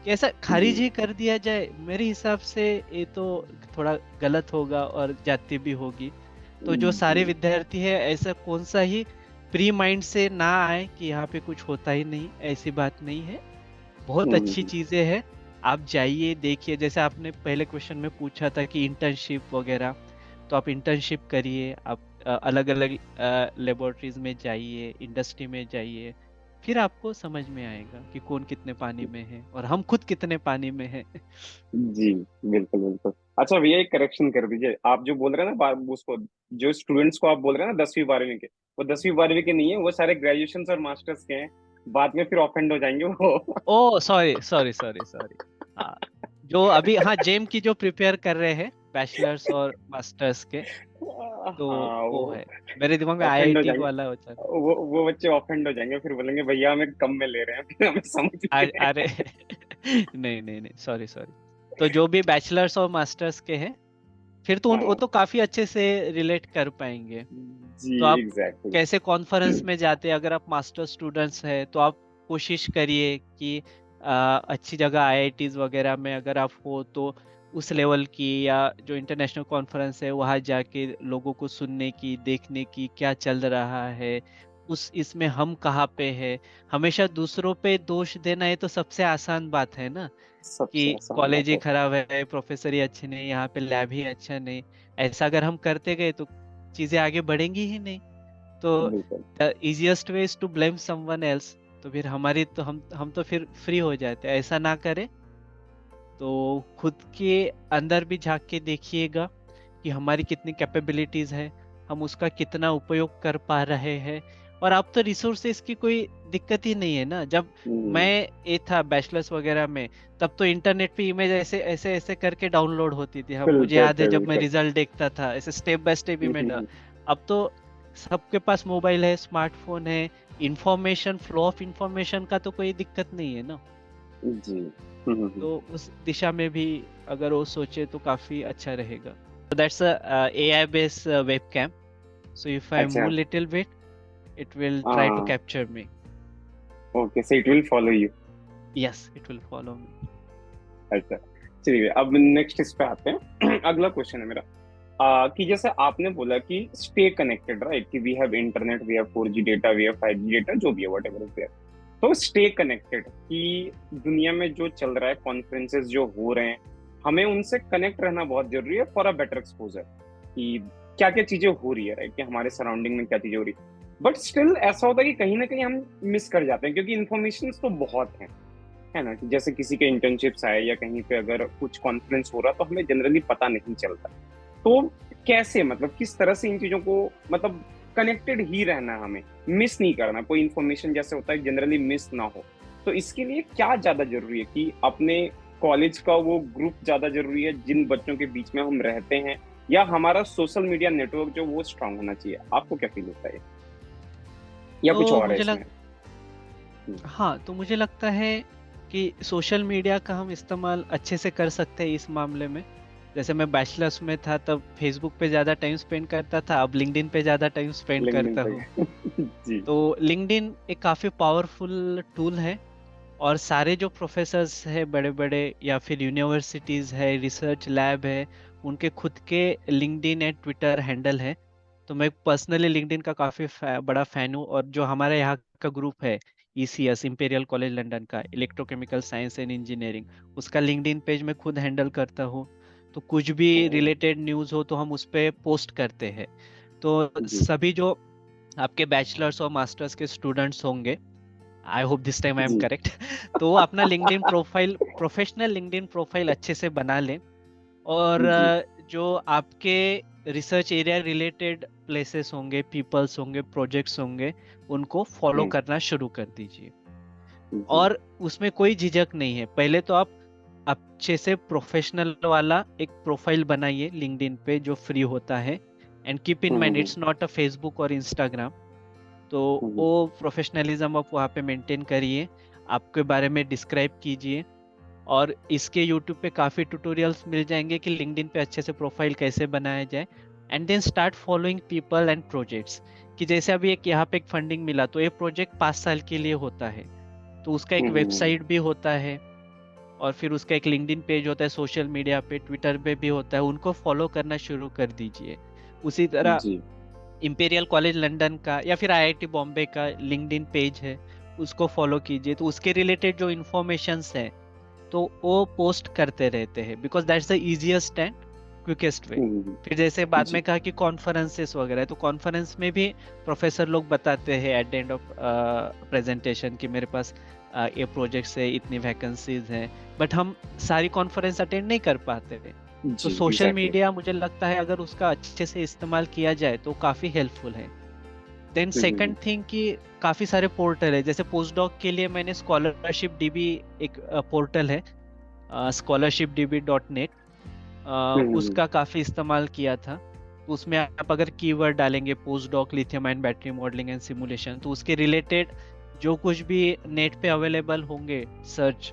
कि ऐसा खारिज जी। ही कर दिया जाए, मेरे हिसाब से ये तो थोड़ा गलत होगा और जाति भी होगी। तो जो जी। सारे विद्यार्थी है, ऐसा कौन सा ही प्री माइंड से ना आए कि यहाँ पे कुछ होता ही नहीं, ऐसी बात नहीं है। बहुत अच्छी हम्म चीजें हैं, आप जाइए देखिए। जैसे आपने पहले क्वेश्चन में पूछा था कि इंटर्नशिप वगैरह, तो आप इंटर्नशिप करिए, आप अलग अलग लेबोरेटरीज में जाइए, इंडस्ट्री में जाइए, फिर आपको समझ में आएगा कि कौन कितने पानी में है और हम खुद कितने पानी में हैं। जी। बिल्कुल बिल्कुल। अच्छा भैया, एक करेक्शन कर दीजिए, आप जो बोल रहे हैं ना उसको, जो स्टूडेंट्स को आप बोल रहे हैं ना 10वीं 12वीं के, वो 10वीं 12वीं के नहीं है, वो सारे ग्रेजुएशन और मास्टर्स के हैं। बाद में फिर ऑफेंड हो जाएंगे वो। ओ सॉरी सॉरी सॉरी सॉरी। हाँ, जो अभी, हाँ, जेम की जो प्रिपेयर कर रहे हैं, बैचलर्स और मास्टर्स के, तो हाँ वो वो है। मेरे दिमाग में ऑफेंड हो आईआईटी जाएंगे, वाला होता है। वो बच्चे ऑफेंड हो जाएंगे, फिर बोलेंगे भैया हमें कम में ले रहे हैं, फिर हमें समझ में अरे नहीं नहीं नहीं, सॉरी सॉरी। तो जो भी बैचलर्स और मास्टर्स के हैं, फिर तो वो हाँ तो काफी अच्छे से रिलेट कर पाएंगे। जी। तो आप एग्जैक्टली। कैसे कॉन्फ्रेंस में जाते हैं, अगर आप मास्टर स्टूडेंट्स हैं तो आप कोशिश करिए कि अच्छी जगह आईआईटीज वगैरह में अगर आप हो तो उस लेवल की, या जो इंटरनेशनल कॉन्फ्रेंस है वहाँ जाके लोगों को सुनने की, देखने की क्या चल रहा है, उस इसमें हम कहाँ पे है। हमेशा दूसरों पे दोष देना ये तो सबसे आसान बात है ना, सबसे कि आसान कॉलेज बात ही है। खराब है, प्रोफेसर ही अच्छे नहीं, यहाँ पे लैब ही अच्छा नहीं। ऐसा अगर हम करते गए तो चीजें आगे बढ़ेंगी ही नहीं। तो बिल्कुल। The easiest way is to blame someone else, तो फिर हमारी तो हम तो फिर फ्री हो जाते हैं। ऐसा ना करें, तो खुद के अंदर भी झांक के देखिएगा कि हमारी कितनी कैपेबिलिटीज है, हम उसका कितना उपयोग कर पा रहे हैं। और अब तो रिसोर्सेज की कोई दिक्कत ही नहीं है ना। जब मैं हम्म, ये था बैचलर्स वगैरह में, तब तो इंटरनेट पे इमेज ऐसे ऐसे ऐसे करके डाउनलोड होती थी। हम, मुझे बिल्कुल याद है जब मैं बिल्कुल। रिजल्ट देखता था, ऐसे स्टेप बाय स्टेप इमेज। हम्म, अब तो सबके पास मोबाइल है, स्मार्टफोन है, इंफॉर्मेशन, फ्लो ऑफ इंफॉर्मेशन का तो कोई दिक्कत नहीं है ना। जी। तो उस दिशा में भी अगर वो सोचे तो काफी अच्छा रहेगा। So that's a AI based webcam. So if I अच्छा। move little bit, it will try to हाँ। capture me. Okay, so it will follow you. Yes, it will follow me. अच्छा, चलिए अब नेक्स्ट इस पे आते हैं। अगला क्वेश्चन है मेरा, कि जैसे आपने बोला कि स्टे कनेक्टेड, राइट, कि we have internet, we have 4G data, we have 5G data, जो भी है वट एवर इज देयर। तो स्टे कनेक्टेड, कि दुनिया में जो चल रहा है, कॉन्फ्रेंसेस जो हो रहे हैं, हमें उनसे कनेक्ट रहना बहुत जरूरी है फॉर अ बेटर एक्सपोजर, कि क्या क्या चीजें हो रही है, राइट, कि हमारे सराउंडिंग में क्या चीजें हो रही है। बट स्टिल ऐसा होता है कि कहीं ना कहीं हम मिस कर जाते हैं, क्योंकि इन्फॉर्मेशन तो बहुत है ना। कि जैसे किसी के इंटर्नशिप्स आए या कहीं पे अगर कुछ कॉन्फ्रेंस हो रहा, तो हमें जनरली पता नहीं चलता। तो कैसे, मतलब किस तरह से इन चीजों को, मतलब कनेक्टेड ही रहना है हमें, मिस नहीं करना, कोई इन्फॉर्मेशन जैसे होता है जनरली मिस ना हो। तो इसके लिए क्या ज्यादा जरूरी है, कि अपने कॉलेज का वो ग्रुप ज्यादा जरूरी है जिन बच्चों के बीच में हम रहते हैं, या हमारा सोशल मीडिया नेटवर्क जो वो स्ट्रांग होना चाहिए? आपको क्या फील होता है, या कुछ तो और है मुझे इसमें? लग हाँ, तो मुझे लगता है कि सोशल मीडिया का हम इस्तेमाल अच्छे से कर सकते हैं इस मामले में। जैसे मैं बैचलर्स में था तब फेसबुक पे ज़्यादा टाइम स्पेंड करता था, अब लिंक्डइन पे ज़्यादा टाइम स्पेंड लिंक्डइन करता पे हूँ। जी। तो लिंक्डइन एक काफ़ी पावरफुल टूल है, और सारे जो प्रोफेसर्स है बड़े-बड़े या फिर यूनिवर्सिटीज़ है, रिसर्च लैब है, उनके खुद के लिंक्डइन एंड ट्विटर हैंडल है। तो मैं पर्सनली लिंक्डइन का काफ़ी बड़ा फ़ैन हूँ, और जो हमारे यहाँ का ग्रुप है ईसीएस, इंपीरियल कॉलेज लंदन का, इलेक्ट्रोकेमिकल साइंस एंड इंजीनियरिंग, उसका लिंक्डइन पेज मैं खुद हैंडल करता हूँ। तो कुछ भी ओ, रिलेटेड न्यूज़ हो तो हम उस पे पोस्ट करते हैं। तो जी सभी जो आपके बैचलर्स और मास्टर्स के स्टूडेंट्स होंगे, I hope this time I am जी करेक्ट, तो वो अपना LinkedIn profile, professional LinkedIn profile अच्छे से बना लें, और जी जो आपके रिसर्च एरिया रिलेटेड प्लेसेस होंगे, पीपल्स होंगे, प्रोजेक्ट्स होंगे, उनको फॉलो हम्म, करना शुरू कर दीजिए। जी और उसमें कोई झिझक नहीं है। पहले तो आप अच्छे से प्रोफेशनल वाला एक प्रोफाइल बनाइए लिंक्डइन पे जो फ्री होता है, and keep in mind hmm, it's not a Facebook और इंस्टाग्राम। तो हम्म, वो प्रोफेशनलिज्म आप वहाँ पे मेंटेन करिए, आपके बारे में डिस्क्राइब कीजिए। और इसके यूट्यूब पे काफ़ी ट्यूटोरियल्स मिल जाएंगे कि लिंक्डइन पे अच्छे से प्रोफाइल कैसे बनाया जाए। And then start following people and projects, कि जैसे अभी एक यहाँ पे एक फंडिंग मिला तो ये प्रोजेक्ट 5 साल के लिए होता है, तो उसका एक हम्म, वेबसाइट भी होता है, और फिर उसका एक लिंक्डइन पेज होता है, सोशल मीडिया पे ट्विटर पे भी होता है, उनको फॉलो करना शुरू कर दीजिए। उसी तरह जी इंपीरियल कॉलेज लंदन का या फिर आईआईटी बॉम्बे का लिंक्डइन पेज है, उसको फॉलो कीजिए। तो उसके रिलेटेड जो इन्फॉर्मेशंस है तो वो पोस्ट करते रहते हैं, because that's the easiest and quickest way. Hmm, फिर जैसे बाद जी में कहा कि कॉन्फ्रेंसेस वगैरह है, तो कॉन्फ्रेंस में भी प्रोफेसर लोग बताते हैं at the end of presentation कि मेरे पास ये प्रोजेक्ट्स है, इतनी वैकेंसीज हैं, बट हम सारी कॉन्फ्रेंस अटेंड नहीं कर पाते थे। तो जी सोशल एग्जैक्टली मीडिया मुझे लगता है अगर उसका अच्छे से इस्तेमाल किया जाए तो काफ़ी हेल्पफुल है। देन हम्म, सेकंड थिंग कि काफ़ी सारे पोर्टल है, जैसे पोस्ट डॉक के लिए मैंने स्कॉलरशिप डीबी, एक पोर्टल है scholarshipdb.net, हम्म, उसका काफ़ी इस्तेमाल किया था। तो उसमें आप अगर कीवर्ड डालेंगे post doc lithium ion battery modelling and simulation, तो उसके रिलेटेड जो कुछ भी नेट पे अवेलेबल होंगे सर्च,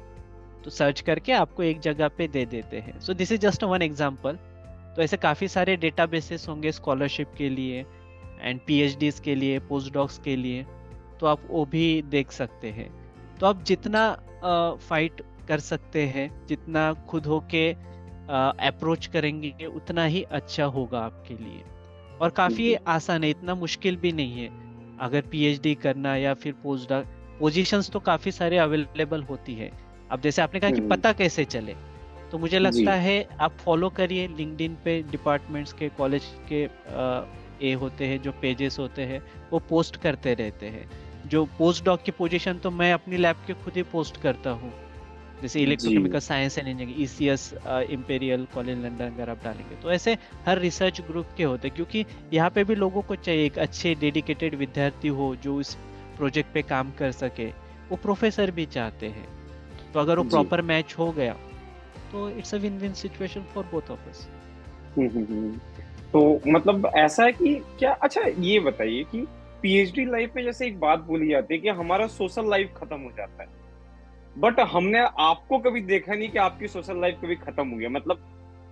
तो सर्च करके आपको एक जगह पे दे देते हैं। So this is just one example. तो ऐसे काफ़ी सारे डेटाबेसेस होंगे स्कॉलरशिप के लिए एंड पीएचडीज के लिए, पोस्ट डॉक्स के लिए, तो आप वो भी देख सकते हैं। तो आप जितना फाइट कर सकते हैं, जितना खुद होके अप्रोच करेंगे, उतना ही अच्छा होगा आपके लिए। और काफ़ी जी आसान है, इतना मुश्किल भी नहीं है। अगर पीएचडी करना या फिर पोस्ट डॉक, पोजीशंस तो काफ़ी सारे अवेलेबल होती है। अब जैसे आपने कहा कि हम्म, पता कैसे चले, तो मुझे जी लगता है आप फॉलो करिए लिंक्डइन पे डिपार्टमेंट्स के, कॉलेज के ये होते हैं जो पेजेस होते हैं, वो पोस्ट करते रहते हैं। जो पोस्ट डॉक की पोजीशन तो मैं अपनी लैब के खुद ही पोस्ट करता हूँ, जैसे जी electrochemical science and engineering ECS, Imperial College London अगर आप डालेंगे तो ऐसे हर रिसर्च ग्रुप के होते हैं, क्योंकि यहाँ पे भी लोगों को चाहिए एक अच्छे डेडिकेटेड विद्यार्थी हो जो इस प्रोजेक्ट पे काम कर सके। वो प्रोफेसर भी चाहते हैं, तो अगर वो जी प्रॉपर मैच हो गया तो it's a win win situation for both of us. Hmm. तो मतलब ऐसा है कि क्या, अच्छा ये बताइए कि पीएचडी लाइफ में जैसे एक बात बोली जाती है कि हमारा सोशल लाइफ खत्म हो जाता है, बट हमने आपको कभी देखा नहीं कि आपकी सोशल लाइफ कभी खत्म हुई है। मतलब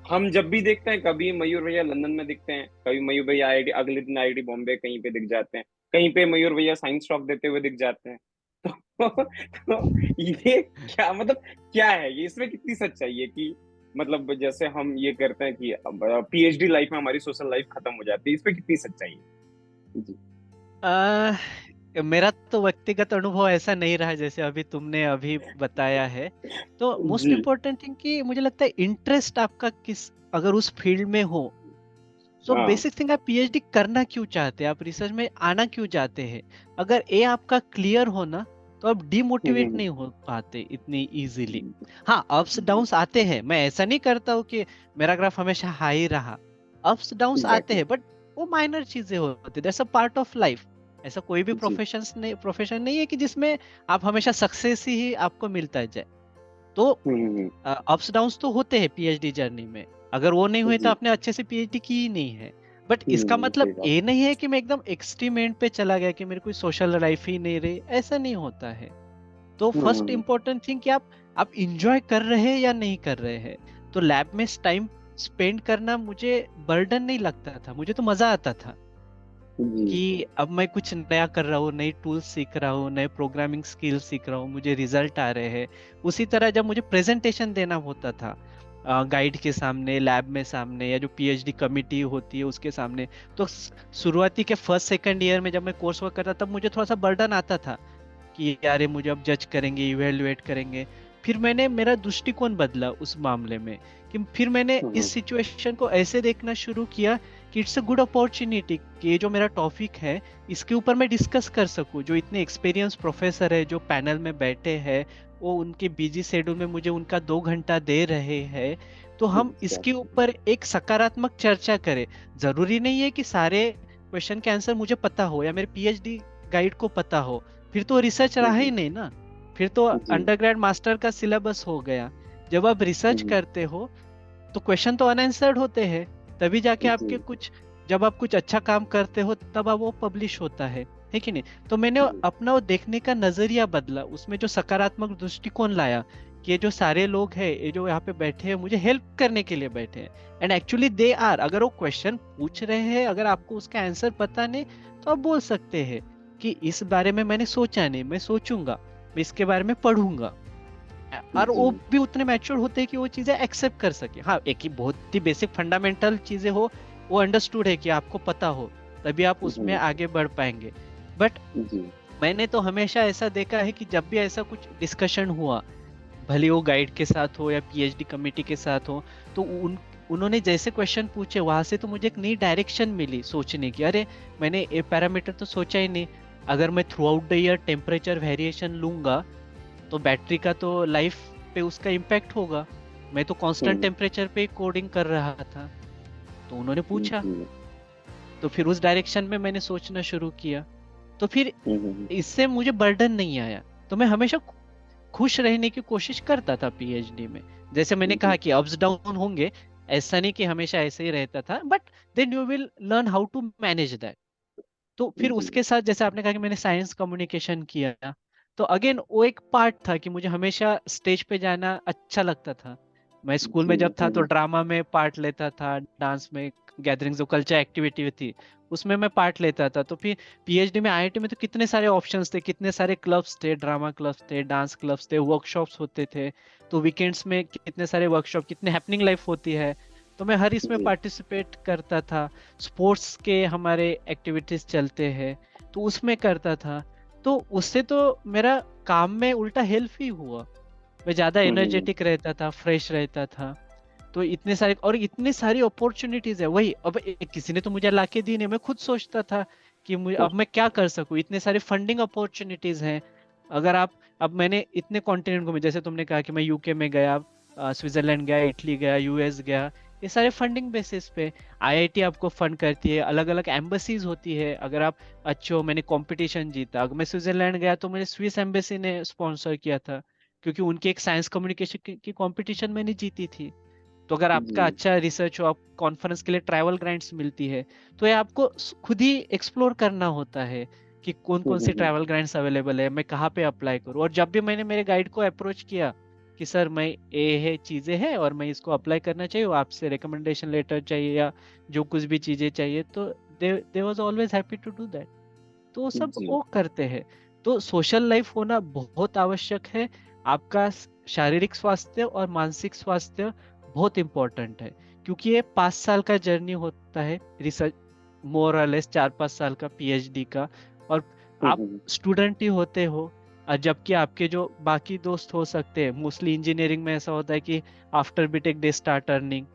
हम जब भी देखते हैं, कभी मयूर भैया लंदन में दिखते हैं, कभी मयूर भैया आईआईटी, अगले दिन आईआईटी बॉम्बे कहीं पे दिख जाते हैं, कहीं पे मयूर भैया साइंस टॉक देते हुए दिख जाते हैं। तो ये क्या मतलब, क्या है ये, इसमें कितनी सच्चाई है कि मतलब जैसे हम ये करते हैं कि पीएचडी लाइफ में हमारी सोशल लाइफ खत्म हो जाती है, इसमें कितनी सच्चाई है? जी मेरा तो व्यक्तिगत अनुभव ऐसा नहीं रहा जैसे अभी तुमने अभी बताया है। तो मोस्ट जी इम्पोर्टेंट थिंग कि मुझे लगता है इंटरेस्ट आपका किस, अगर उस फील्ड में हो, सो हाँ बेसिक थिंग आप पीएचडी करना क्यों चाहते हैं, आप रिसर्च में आना क्यों चाहते हैं। अगर ये आपका क्लियर हो ना, तो आप डिमोटिवेट हम्म, नहीं हो पाते इतनी इजीली। हाँ, अप्स जी डाउन्स आते हैं, मैं ऐसा नहीं करता हूँ कि मेरा ग्राफ हमेशा हाई रहा। अप्स डाउन्स आते एग्जैक्टली हैं, बट वो माइनर चीजें होती है, that's a part of life. ऐसा कोई भी जी प्रोफेशन नहीं है कि जिसमें आप हमेशा सक्सेस ही आपको मिलता जाए। तो हम्म, अप्स डाउन्स तो होते हैं पीएचडी जर्नी में, अगर वो नहीं हुए तो जी आपने अच्छे से पीएचडी की ही नहीं है। बट इसका सही मतलब बात ये नहीं है कि मैं एकदम एक्सट्रीम एंड पे चला गया कि मेरी कोई सोशल लाइफ ही नहीं रही, ऐसा नहीं होता है। तो है। फर्स्ट इंपॉर्टेंट थिंग कि आप आप इंजॉय कर रहे हैं या नहीं कर रहे हैं। तो लैब में टाइम स्पेंड करना मुझे बर्डन नहीं लगता था, मुझे तो मजा आता था जी। कि अब मैं कुछ नया कर रहा हूँ, नई टूल्स सीख रहा हूँ, नए प्रोग्रामिंग स्किल्स सीख रहा हूँ, मुझे रिजल्ट आ रहे हैं। उसी तरह जब मुझे प्रेजेंटेशन देना होता था गाइड के सामने, लैब में सामने, या जो पीएचडी कमिटी होती है उसके सामने, तो शुरुआती के फर्स्ट सेकंड ईयर में जब मैं कोर्स वर्क करता तब मुझे थोड़ा सा बर्डन आता था कि यार ये मुझे अब जज करेंगे, इवेलुएट करेंगे। फिर मैंने मेरा दृष्टिकोण बदला उस मामले में, कि फिर मैंने इस हम्म। सिचुएशन को ऐसे देखना शुरू किया कि इट्स अ गुड अपॉर्चुनिटी कि ये जो मेरा टॉपिक है इसके ऊपर मैं डिस्कस कर सकूं। जो इतने एक्सपीरियंस प्रोफेसर है जो पैनल में बैठे हैं, वो उनके बिजी शेड्यूल में मुझे उनका 2 घंटा दे रहे हैं, तो हम इसके एग्जैक्टली। ऊपर एक सकारात्मक चर्चा करें। जरूरी नहीं है कि सारे क्वेश्चन के आंसर मुझे पता हो या मेरे पीएचडी गाइड को पता हो, फिर तो रिसर्च रहा ही हम्म। नहीं ना। फिर तो जी। अंडरग्रेड मास्टर का सिलेबस हो गया। जब आप रिसर्च हम्म। करते हो तो क्वेश्चन तो अनआंसर्ड होते हैं, तभी जाके आपके जी। कुछ, जब आप कुछ अच्छा काम करते हो तब आप वो पब्लिश होता है कि नहीं। तो मैंने जी। अपना वो देखने का नजरिया बदला, उसमें जो सकारात्मक दृष्टिकोण लाया कि ये जो सारे लोग हैं, ये जो यहाँ पे बैठे हैं मुझे हेल्प करने के लिए बैठे हैं, एंड एक्चुअली दे आर। अगर वो क्वेश्चन पूछ रहे हैं, अगर आपको उसका आंसर पता नहीं, तो आप बोल सकते हैं कि इस बारे में मैंने सोचा नहीं, मैं सोचूंगा, मैं इसके बारे में पढ़ूंगा। और जी। वो भी उतने मैच्योर होते हैं कि वो चीजें एक्सेप्ट कर सके। हाँ, एक ही बहुत ही बेसिक फंडामेंटल चीजें हो, वो अंडरस्टूड है कि आपको पता हो, तभी आप उसमें हम्म। आगे बढ़ पाएंगे। बट जी। मैंने तो हमेशा ऐसा देखा है कि जब भी ऐसा कुछ डिस्कशन हुआ, भले वो गाइड के साथ हो या पीएचडी कमेटी के साथ हो, तो उन्होंने जैसे क्वेश्चन पूछे वहां से तो मुझे एक नई डायरेक्शन मिली सोचने की। अरे, मैंने ये पैरामीटर तो सोचा ही नहीं। अगर मैं through out the year temperature variation लूंगा तो बैटरी का तो लाइफ पे उसका इम्पैक्ट होगा। मैं तो कांस्टेंट हम्म। टेम्परेचर पे कोडिंग कर रहा था। तो उन्होंने पूछा, जी। तो फिर उस डायरेक्शन में मैंने सोचना शुरू किया। तो फिर हम्म। इससे मुझे बर्डन नहीं आया। तो मैं हमेशा खुश रहने की कोशिश करता था पीएचडी में। जैसे मैंने कहा जी। कि अप्स डाउन होंगे, ऐसा नहीं कि हमेशा ऐसे ही रहता था, but then you will learn how to manage that. तो फिर जी। उसके साथ जैसे आपने कहा कि मैंने साइंस कम्युनिकेशन किया, तो अगेन वो एक पार्ट था कि मुझे हमेशा स्टेज पे जाना अच्छा लगता था। मैं स्कूल जी। में जब था तो ड्रामा में पार्ट लेता था, डांस में, गैदरिंग जो कल्चर एक्टिविटी थी उसमें मैं पार्ट लेता था। तो फिर पीएचडी में, आईआईटी में तो कितने सारे ऑप्शंस थे, कितने सारे क्लब्स थे, ड्रामा क्लब्स थे, डांस क्लब्स थे, वर्कशॉप्स होते थे। तो वीकेंड्स में कितने सारे वर्कशॉप, कितने हैपनिंग लाइफ होती है, तो मैं हर इसमें जी। पार्टिसिपेट करता था। स्पोर्ट्स के हमारे एक्टिविटीज चलते हैं तो उसमें करता था। तो उससे तो मेरा काम में उल्टा हेल्प ही हुआ। मैं ज्यादा हम्म। एनर्जेटिक रहता था, फ्रेश रहता था। तो इतने सारे और इतनी सारी अपॉर्चुनिटीज है, वही अब किसी ने तो मुझे लाके दी नहीं, मैं खुद सोचता था कि मुझे अब मैं क्या कर सकूं। इतने सारे फंडिंग अपॉर्चुनिटीज हैं। अगर आप, अब मैंने इतने कॉन्टिनेंट को, जैसे तुमने कहा कि मैं यूके में गया, स्विट्जरलैंड गया, इटली गया, यूएस गया, ये सारे फंडिंग बेसिस पे। आईआईटी आपको फंड करती है, अलग अलग एम्बेसीज होती है। अगर आप अच्छे हो, मैंने कंपटीशन जीता, अगर मैं स्विट्जरलैंड गया तो मुझे स्विस एम्बेसी ने स्पॉन्सर किया था, क्योंकि उनकी एक साइंस कम्युनिकेशन की कंपटीशन मैंने जीती थी। तो अगर आपका जी। अच्छा रिसर्च हो, आप कॉन्फ्रेंस के लिए ट्रैवल ग्रांट्स मिलती है। तो ये आपको खुद ही एक्सप्लोर करना होता है कि कौन कौन सी हम्म। ट्रैवल ग्रांट्स अवेलेबल है, मैं कहाँ पे अप्लाई करूँ। और जब भी मैंने मेरे गाइड को अप्रोच किया कि सर मैं ये है चीज़ें हैं और मैं इसको अप्लाई करना चाहिए, वो आपसे रिकमेंडेशन लेटर चाहिए या जो कुछ भी चीज़ें चाहिए, तो they was always happy to do that. तो वो सब जी। वो करते हैं। तो सोशल लाइफ होना बहुत आवश्यक है। आपका शारीरिक स्वास्थ्य और मानसिक स्वास्थ्य बहुत इंपॉर्टेंट है, क्योंकि ये 5 साल का जर्नी होता है रिसर्च, मोर और लेस 4-5 साल का पीएचडी का। और आप हम्म। स्टूडेंट ही होते हो, और जबकि आपके जो बाकी दोस्त हो सकते हैं, मोस्टली इंजीनियरिंग में ऐसा होता है कि after BTech they start earning,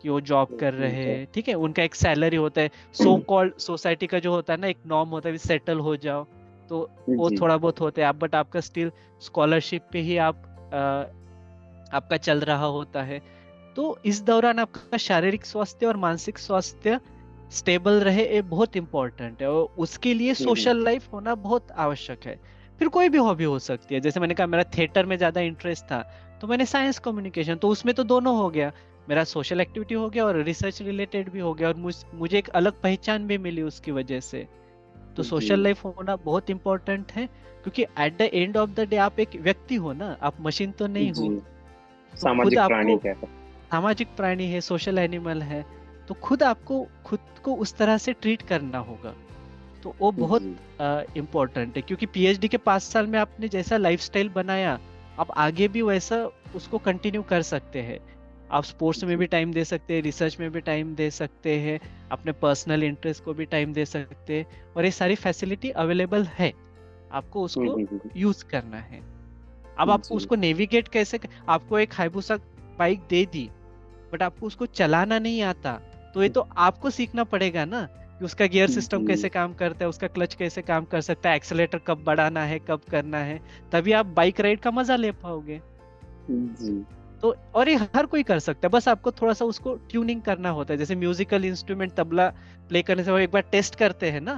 कि वो जॉब कर रहे हैं, ठीक है, उनका एक सैलरी होता है। सो कॉल्ड सोसाइटी का जो होता है ना, एक नॉर्म होता है, सेटल हो जाओ, तो वो जी। थोड़ा बहुत होता है आप, बट आपका स्टिल स्कॉलरशिप पे ही आप आपका चल रहा होता है। तो इस दौरान आपका शारीरिक स्वास्थ्य और मानसिक स्वास्थ्य स्टेबल रहे, ये बहुत इंपॉर्टेंट है, और उसके लिए हम्म। सोशल लाइफ होना बहुत आवश्यक है। फिर कोई भी हॉबी हो सकती है, जैसे मैंने कहा मेरा थिएटर में ज्यादा इंटरेस्ट था, तो मैंने साइंस कम्युनिकेशन, तो उसमें तो दोनों हो गया, मेरा सोशल एक्टिविटी हो गया और रिसर्च रिलेटेड भी हो गया, और मुझे एक अलग पहचान भी मिली उसकी वजह से। तो जी सोशल लाइफ होना बहुत इंपॉर्टेंट है, क्योंकि at the end of the day आप एक व्यक्ति हो ना, आप मशीन तो नहीं जी। हो। तो खुद सामाजिक प्राणी आपको, कह सकते सामाजिक प्राणी है, सोशल एनिमल है, तो खुद आपको खुद को उस तरह से ट्रीट करना होगा। तो वो हैं। बहुत जी इम्पोर्टेंट है, क्योंकि पीएचडी के 5 साल में आपने जैसा लाइफस्टाइल बनाया, आप आगे भी वैसा उसको कंटिन्यू कर सकते हैं। आप स्पोर्ट्स में जी। भी टाइम दे सकते हैं, रिसर्च में भी टाइम दे सकते हैं, अपने पर्सनल इंटरेस्ट को भी टाइम दे सकते हैं, और ये सारी फैसिलिटी अवेलेबल है, आपको उसको हम्म। यूज करना है। अब आप जी उसको नेविगेट कैसे, आपको एक हाइबुसा बाइक दे दी, बट आपको उसको चलाना नहीं आता, तो ये तो आपको सीखना पड़ेगा ना, कि उसका गियर सिस्टम जी कैसे काम करता है, उसका क्लच कैसे काम कर सकता है, एक्सेलेटर कब बढ़ाना है, कब करना है, तभी आप बाइक राइड का मजा ले पाओगे। जी। तो और ये हर कोई कर सकता है, बस आपको थोड़ा सा उसको ट्यूनिंग करना होता है। जैसे म्यूजिकल इंस्ट्रूमेंट, तबला प्ले करने से वो एक बार टेस्ट करते हैं ना,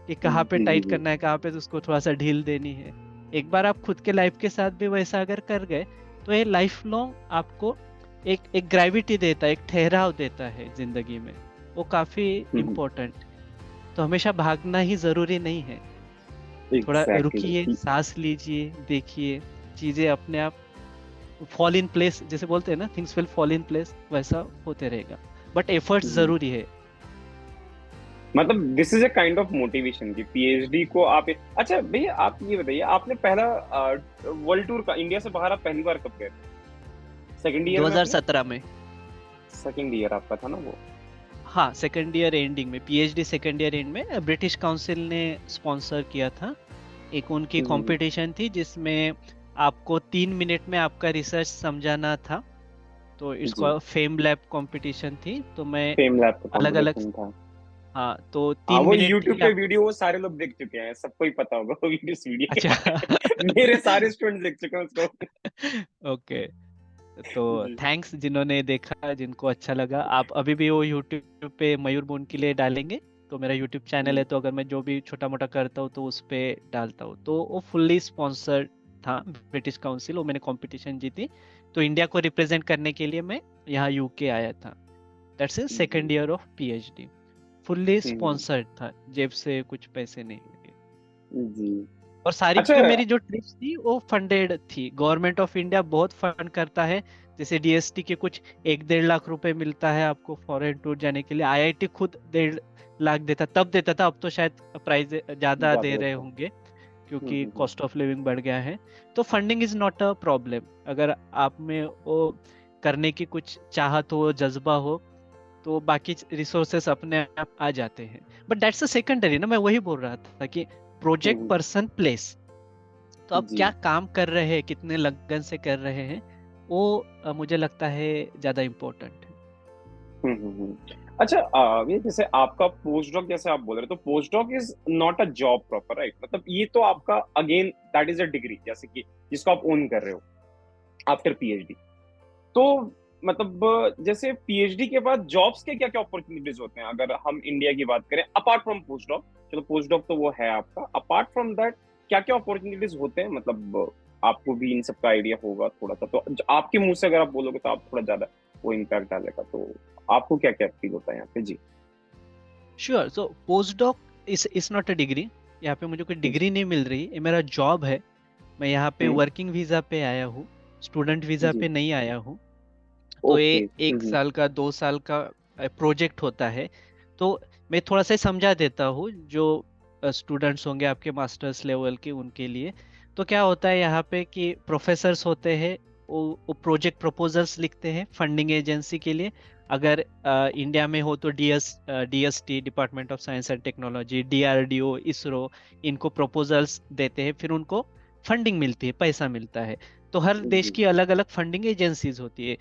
कि कहाँ पे टाइट जी करना है, कहाँ पे उसको थोड़ा सा ढील देनी है। एक बार आप खुद के लाइफ के साथ भी वैसा अगर कर गए, तो ये लाइफ लॉन्ग आपको एक एक ग्रेविटी देता है, एक ठहराव देता है जिंदगी में, वो काफी इम्पोर्टेंट। तो हमेशा भागना ही जरूरी नहीं है, थोड़ा रुकिए, एग्जैक्टली। सांस लीजिए, देखिए, चीजें अपने आप फॉल इन प्लेस, जैसे बोलते हैं ना, things will fall in place, वैसा होते रहेगा, बट एफर्ट्स जरूरी है। मतलब this is a kind of motivation की पीएचडी को आप। अच्छा भैया, आप ये बताइए, आपने पहला वर्ल्ड टूर का इंडिया से बाहर आप पहली बार कब गए? सेकंड ईयर में अपने? 2017 में। सेकंड ईयर आपका था ना वो? हाँ, सेकेंड ईयर एंडिंग में, पीएचडी सेकेंड ईयर एंड में ब्रिटिश काउंसिल ने स्पॉन्सर किया था। एक उनकी हम्म। कंपटीशन थी, जिसमें आपको 3 मिनट में आपका रिसर्च समझाना था। तो जी। इसको फेम लैब कंपटीशन थी, तो मैं फेम लैब का अलग अलग, कंपटीशन था। हाँ, तो हाँ, तीन वो मिनट के यूट्यूब लिए पे आप। वीडियो वो सारे लोग देख चुके हैं, सबको ही पता होगा वो वीडियो, इस वीडियो अच्छा। के मेरे सारे स्टूडेंट देख चुके हैं उसको। ओके, तो जी थैंक्स जिन्होंने देखा, जिनको अच्छा लगा। आप अभी भी वो यूट्यूब पे मयूर मोन के लिए डालेंगे, तो मेरा यूट्यूब चैनल है, तो अगर मैं जो भी छोटा मोटा करता हूँ तो उस पे डालता हूँ। तो वो फुल्ली स्पॉन्सर्ड था, ब्रिटिश काउंसिल, वो मैंने कंपटीशन जीती, तो इंडिया को रिप्रेजेंट करने के लिए मैं यहाँ यूके आया था। दैट्स इन जी। Second year of PhD, fully hmm. Sponsored था, जेब से कुछ पैसे नहीं लगे। जी। और सारी अच्छा। जो मेरी जो ट्रिप्स थी वो फंडेड थी, गवर्नमेंट ऑफ इंडिया बहुत फंड करता है। जैसे डीएसटी के कुछ 1-1.5 लाख रुपए मिलता है आपको फॉरेन टूर जाने के लिए, आईआईटी खुद 1.5 लाख देता, तब देता था, अब तो शायद प्राइस ज्यादा दे ज्यादा रहे रहता है। होंगे, क्योंकि हम्म। कॉस्ट ऑफ लिविंग बढ़ गया है। तो funding is not a problem, अगर आप में वो करने की कुछ चाहत हो, जज्बा हो, तो बाकी रिसोर्सेस अपने आप आ जाते हैं। बट दैट्स अ सेकेंडरी ना, मैं वही बोल रहा था कि प्रोजेक्ट, हम्म। पर्सन, प्लेस, तो आप जी। क्या काम कर रहे हैं, कितने लगन से कर रहे हैं, वो मुझे लगता है ज्यादा इम्पोर्टेंट है। अच्छा, ये जैसे आपका पोस्ट डॉक, जैसे आप बोल रहे, तो post doc is not a job proper, right? मतलब ये तो आपका again that is a degree, जैसे कि जिसको आप ओन कर रहे हो आफ्टर पीएचडी। तो मतलब जैसे पीएचडी के बाद जॉब्स के क्या क्या अपॉर्चुनिटीज होते हैं, अगर हम इंडिया की बात करें, अपार्ट फ्रॉम पोस्ट डॉक? चलो पोस्ट डॉक तो वो है आपका, अपार्ट फ्रॉम दैट क्या क्या अपॉर्चुनिटीज होते हैं? मतलब आपको भी इन सब का आइडिया होगा थोड़ा सा, तो आपके मुंह से अगर आप बोलोगे तो आप थोड़ा ज्यादा वो इम्पैक्ट डालेगा। तो आपको क्या क्या फील होता है यहाँ पे? जी sure, so post doc is not a degree, यहाँ पे मुझे कोई जी। डिग्री नहीं मिल रही, ये मेरा जॉब है। मैं यहाँ पे हम्म। वर्किंग वीजा पे आया हूँ, स्टूडेंट वीजा जी। पे नहीं आया हूँ। तो ओके। ये 1 साल का, 2 साल का प्रोजेक्ट होता है। तो मैं थोड़ा सा समझा देता हूँ, जो स्टूडेंट्स होंगे आपके मास्टर्स लेवल के, उनके लिए। तो क्या होता है यहाँ पे कि प्रोफेसर्स होते हैं, वो प्रोजेक्ट प्रपोजल्स लिखते हैं फंडिंग एजेंसी के लिए। अगर इंडिया में हो तो DST, department of science and technology, DRDO, ISRO, इनको प्रपोजल्स देते हैं, फिर उनको फंडिंग मिलती है, पैसा मिलता है। तो हर देश जी। की अलग अलग फंडिंग एजेंसीज होती है,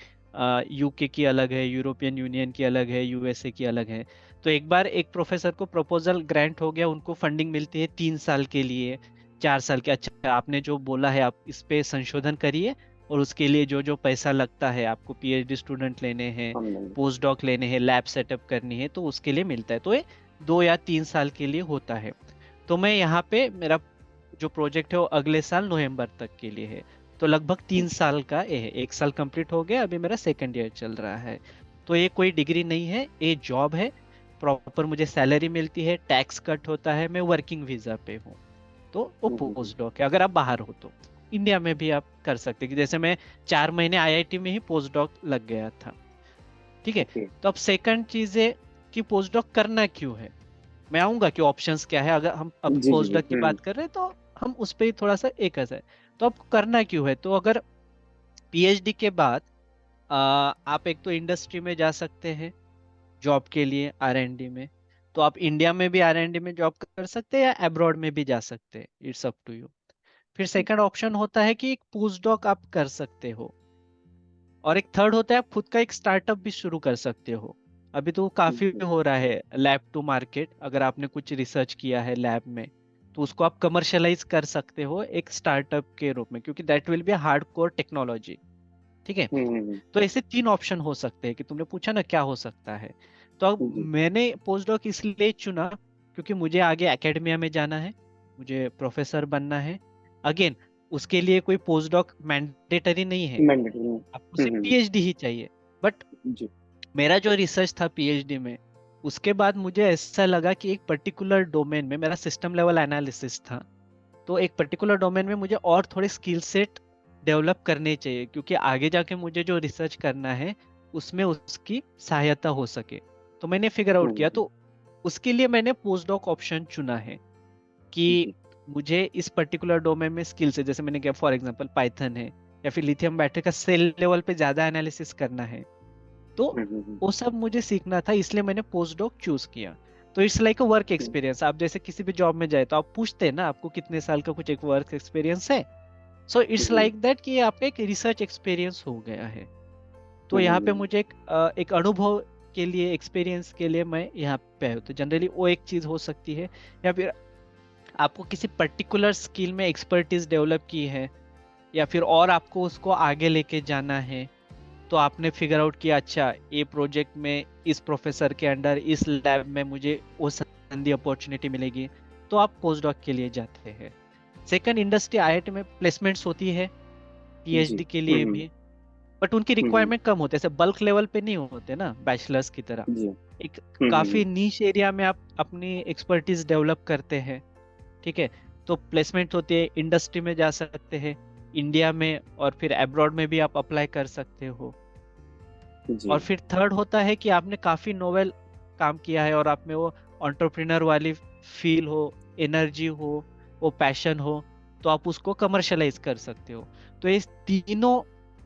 यूके की अलग है, यूरोपियन यूनियन की अलग है, यूएसए की अलग है। तो एक बार एक प्रोफेसर को प्रपोजल ग्रांट हो गया, उनको फंडिंग मिलती है 3 साल के लिए, 4 साल के। अच्छा, आपने जो बोला है आप इस पे संशोधन करिए, और उसके लिए जो जो पैसा लगता है, आपको पीएचडी स्टूडेंट लेने हैं, हम नहीं। पोस्ट डॉक लेने हैं, लैब सेटअप करनी है, तो उसके लिए मिलता है। तो ये 2 या 3 साल के लिए होता है। तो मैं यहाँ पे, मेरा जो प्रोजेक्ट है वो अगले साल नवंबर तक के लिए है। तो लगभग 3 साल का ये है, 1 साल कंप्लीट हो गया, अभी मेरा सेकंड ईयर चल रहा है। तो ये कोई डिग्री नहीं है, ये जॉब है, प्रॉपर मुझे सैलरी मिलती है, टैक्स कट होता है, मैं वर्किंग वीजा पे हूँ, तो वो हम्म, पोस्ट डॉक है। अगर आप बाहर हो तो इंडिया में भी आप कर सकते हैं, कि जैसे मैं 4 महीने आईआईटी में ही पोस्ट डॉक लग गया था। ठीक है। ओके। तो अब सेकंड चीज है कि पोस्ट डॉक करना क्यों है। मैं आऊंगा कि ऑप्शंस क्या है, अगर हम अब जी जी पोस्ट जी। डॉक की बात कर रहे हैं तो हम उस पर ही थोड़ा सा एक है। तो आपको करना क्यों है, तो अगर पीएचडी के बाद आप एक तो इंडस्ट्री में जा सकते हैं जॉब के लिए, आरएनडी में। तो आप इंडिया में भी आरएनडी में जॉब कर सकते हैं या अब्रॉड में भी जा सकते हैं, इट्स अप टू यू। फिर सेकंड ऑप्शन होता है कि एक पोस्ट डॉक आप कर सकते हो, और एक थर्ड होता है आप खुद का एक स्टार्टअप भी शुरू कर सकते हो। अभी तो काफी जी हो रहा है लैब टू मार्केट, अगर आपने कुछ रिसर्च किया है लैब में तो उसको आप कमर्शलाइज कर सकते हो एक स्टार्टअप के रूप में, क्योंकि that will be hard core technology. ठीक है। तो ऐसे 3 ऑप्शन हो सकते हैं, कि तुमने पूछा ना क्या हो सकता है। तो अब जी। मैंने पोस्ट डॉक इसलिए चुना क्योंकि मुझे आगे एकेडमिया में जाना है, मुझे प्रोफेसर बनना है। अगेन, उसके लिए कोई पोस्ट डॉक मैंडेटरी नहीं है, मैंडेटरी। आपको सिर्फ पीएचडी ही चाहिए। बट जी। मेरा जो रिसर्च था पीएचडी में, उसके बाद मुझे ऐसा लगा कि एक पर्टिकुलर डोमेन में, मेरा सिस्टम लेवल एनालिसिस था, तो एक पर्टिकुलर डोमेन में मुझे और थोड़े स्किल सेट डेवलप करने चाहिए, क्योंकि आगे जाके मुझे जो रिसर्च करना है उसमें उसकी सहायता हो सके। तो मैंने फिगर आउट किया, तो उसके लिए मैंने पोस्ट डॉक ऑप्शन चुना है कि जी। मुझे इस पर्टिकुलर डोमेन में स्किल से, जैसे मैंने किया फॉर एग्जांपल पाइथन है, या फिर लिथियम बैटरी का सेल लेवल पे ज्यादा एनालिसिस करना है, तो वो सब मुझे सीखना था, इसलिए मैंने पोस्ट डॉक चूज किया। तो it's like a work experience. आप जैसे किसी भी जॉब में जाए तो आप पूछते हैं ना आपको कितने साल का कुछ एक वर्क एक्सपीरियंस है। सो इट्स लाइक दैट कि ये आपका एक रिसर्च एक्सपीरियंस हो गया है। तो यहाँ पे मुझे एक अनुभव के लिए, एक्सपीरियंस के लिए मैं यहाँ पे आया। तो जनरली वो एक चीज हो सकती है, या फिर आपको किसी पर्टिकुलर स्किल में एक्सपर्टीज डेवलप की है, या फिर और आपको उसको आगे लेके जाना है, तो आपने फिगर आउट किया अच्छा ये प्रोजेक्ट में इस प्रोफेसर के अंडर इस लैब में मुझे वो संधि अपॉर्चुनिटी मिलेगी, तो आप पोस्ट डॉक के लिए जाते हैं। सेकंड, इंडस्ट्री आईआईटी में प्लेसमेंट्स होती है जी। पीएचडी के लिए भी, बट उनकी हम्म, रिक्वायरमेंट कम होते हैं, ऐसे बल्क लेवल पे नहीं होते ना बैचलर्स की तरह। जी। एक काफी नीश एरिया में आप अपनी एक्सपर्टीज डेवलप करते हैं। ठीक है। तो प्लेसमेंट होती है, इंडस्ट्री में जा सकते हैं इंडिया में, और फिर अब्रॉड में भी आप अप्लाई कर सकते हो। जी। और फिर थर्ड होता है कि आपने काफी नोवेल काम किया है और आप में वो एंटरप्रेन्योर वाली फील हो, एनर्जी हो, वो पैशन हो, तो आप उसको कमर्शलाइज कर सकते हो। तो ये तीनों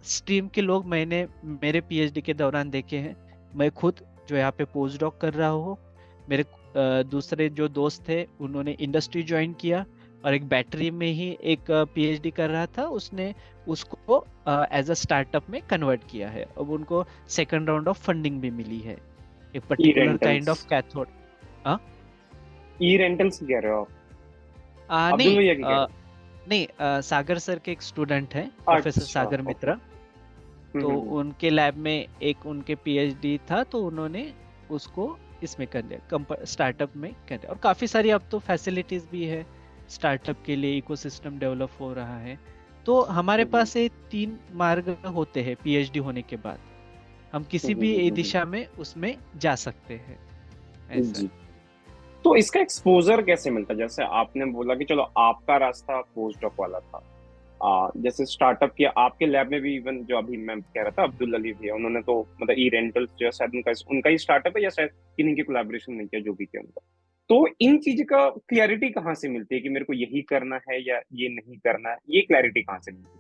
स्ट्रीम के लोग मैंने मेरे पीएचडी के दौरान देखे हैं। मैं खुद जो यहाँ पे पोस्ट डॉक कर रहा हूँ, मेरे दूसरे जो दोस्त थे उन्होंने इंडस्ट्री ज्वाइन किया, और एक बैटरी में ही एक पीएचडी कर रहा था, उसने उसको एज अ स्टार्टअप में कन्वर्ट किया है। अब उनको सेकंड राउंड ऑफ फंडिंग भी मिली है, एक ई particular kind rentals. Of cathode. हाँ। ई रेंटल्स कह रहे हो आप? अब्दुल नहीं, भैया की कह रहे नहीं, सागर सर के एक स्टूडेंट हैं, हो? प्रोफेसर अच्छा, सागर ओके। मित्रा। तो उनके लैब में एक उनके पीएचडी था, तो उन्होंने उसको इसमें कर लिया, स्टार्टअप में कर लिया। और काफी सारी अब तो फैसिलिटीज भी है स्टार्टअप के लिए, इकोसिस्टम डेवलप हो रहा है। तो हमारे पास ये 3 मार्ग होते हैं पीएचडी होने के बाद, हम किसी भी दिशा में उसमें जा सकते हैं, ऐसा जी। है। तो इसका एक्सपोजर कैसे मिलता है? जैसे आपने बोला कि चलो आपका रास्ता पोस्ट डॉक वाला था, जैसे स्टार्टअप किया आपके लैब में भी, इवन जो अभी मैं कह रहा था अब्दुल अली भैया, उन्होंने तो मतलब ई रेंटल्स जो है शायद उनका उनका ही स्टार्टअप है, या शायद किन्हीं की कोलैबोरेशन नहीं किया, जो भी किया उनका। तो इन चीज का क्लैरिटी कहाँ से मिलती है कि मेरे को यही करना है या ये नहीं करना है? ये क्लैरिटी कहाँ से मिलती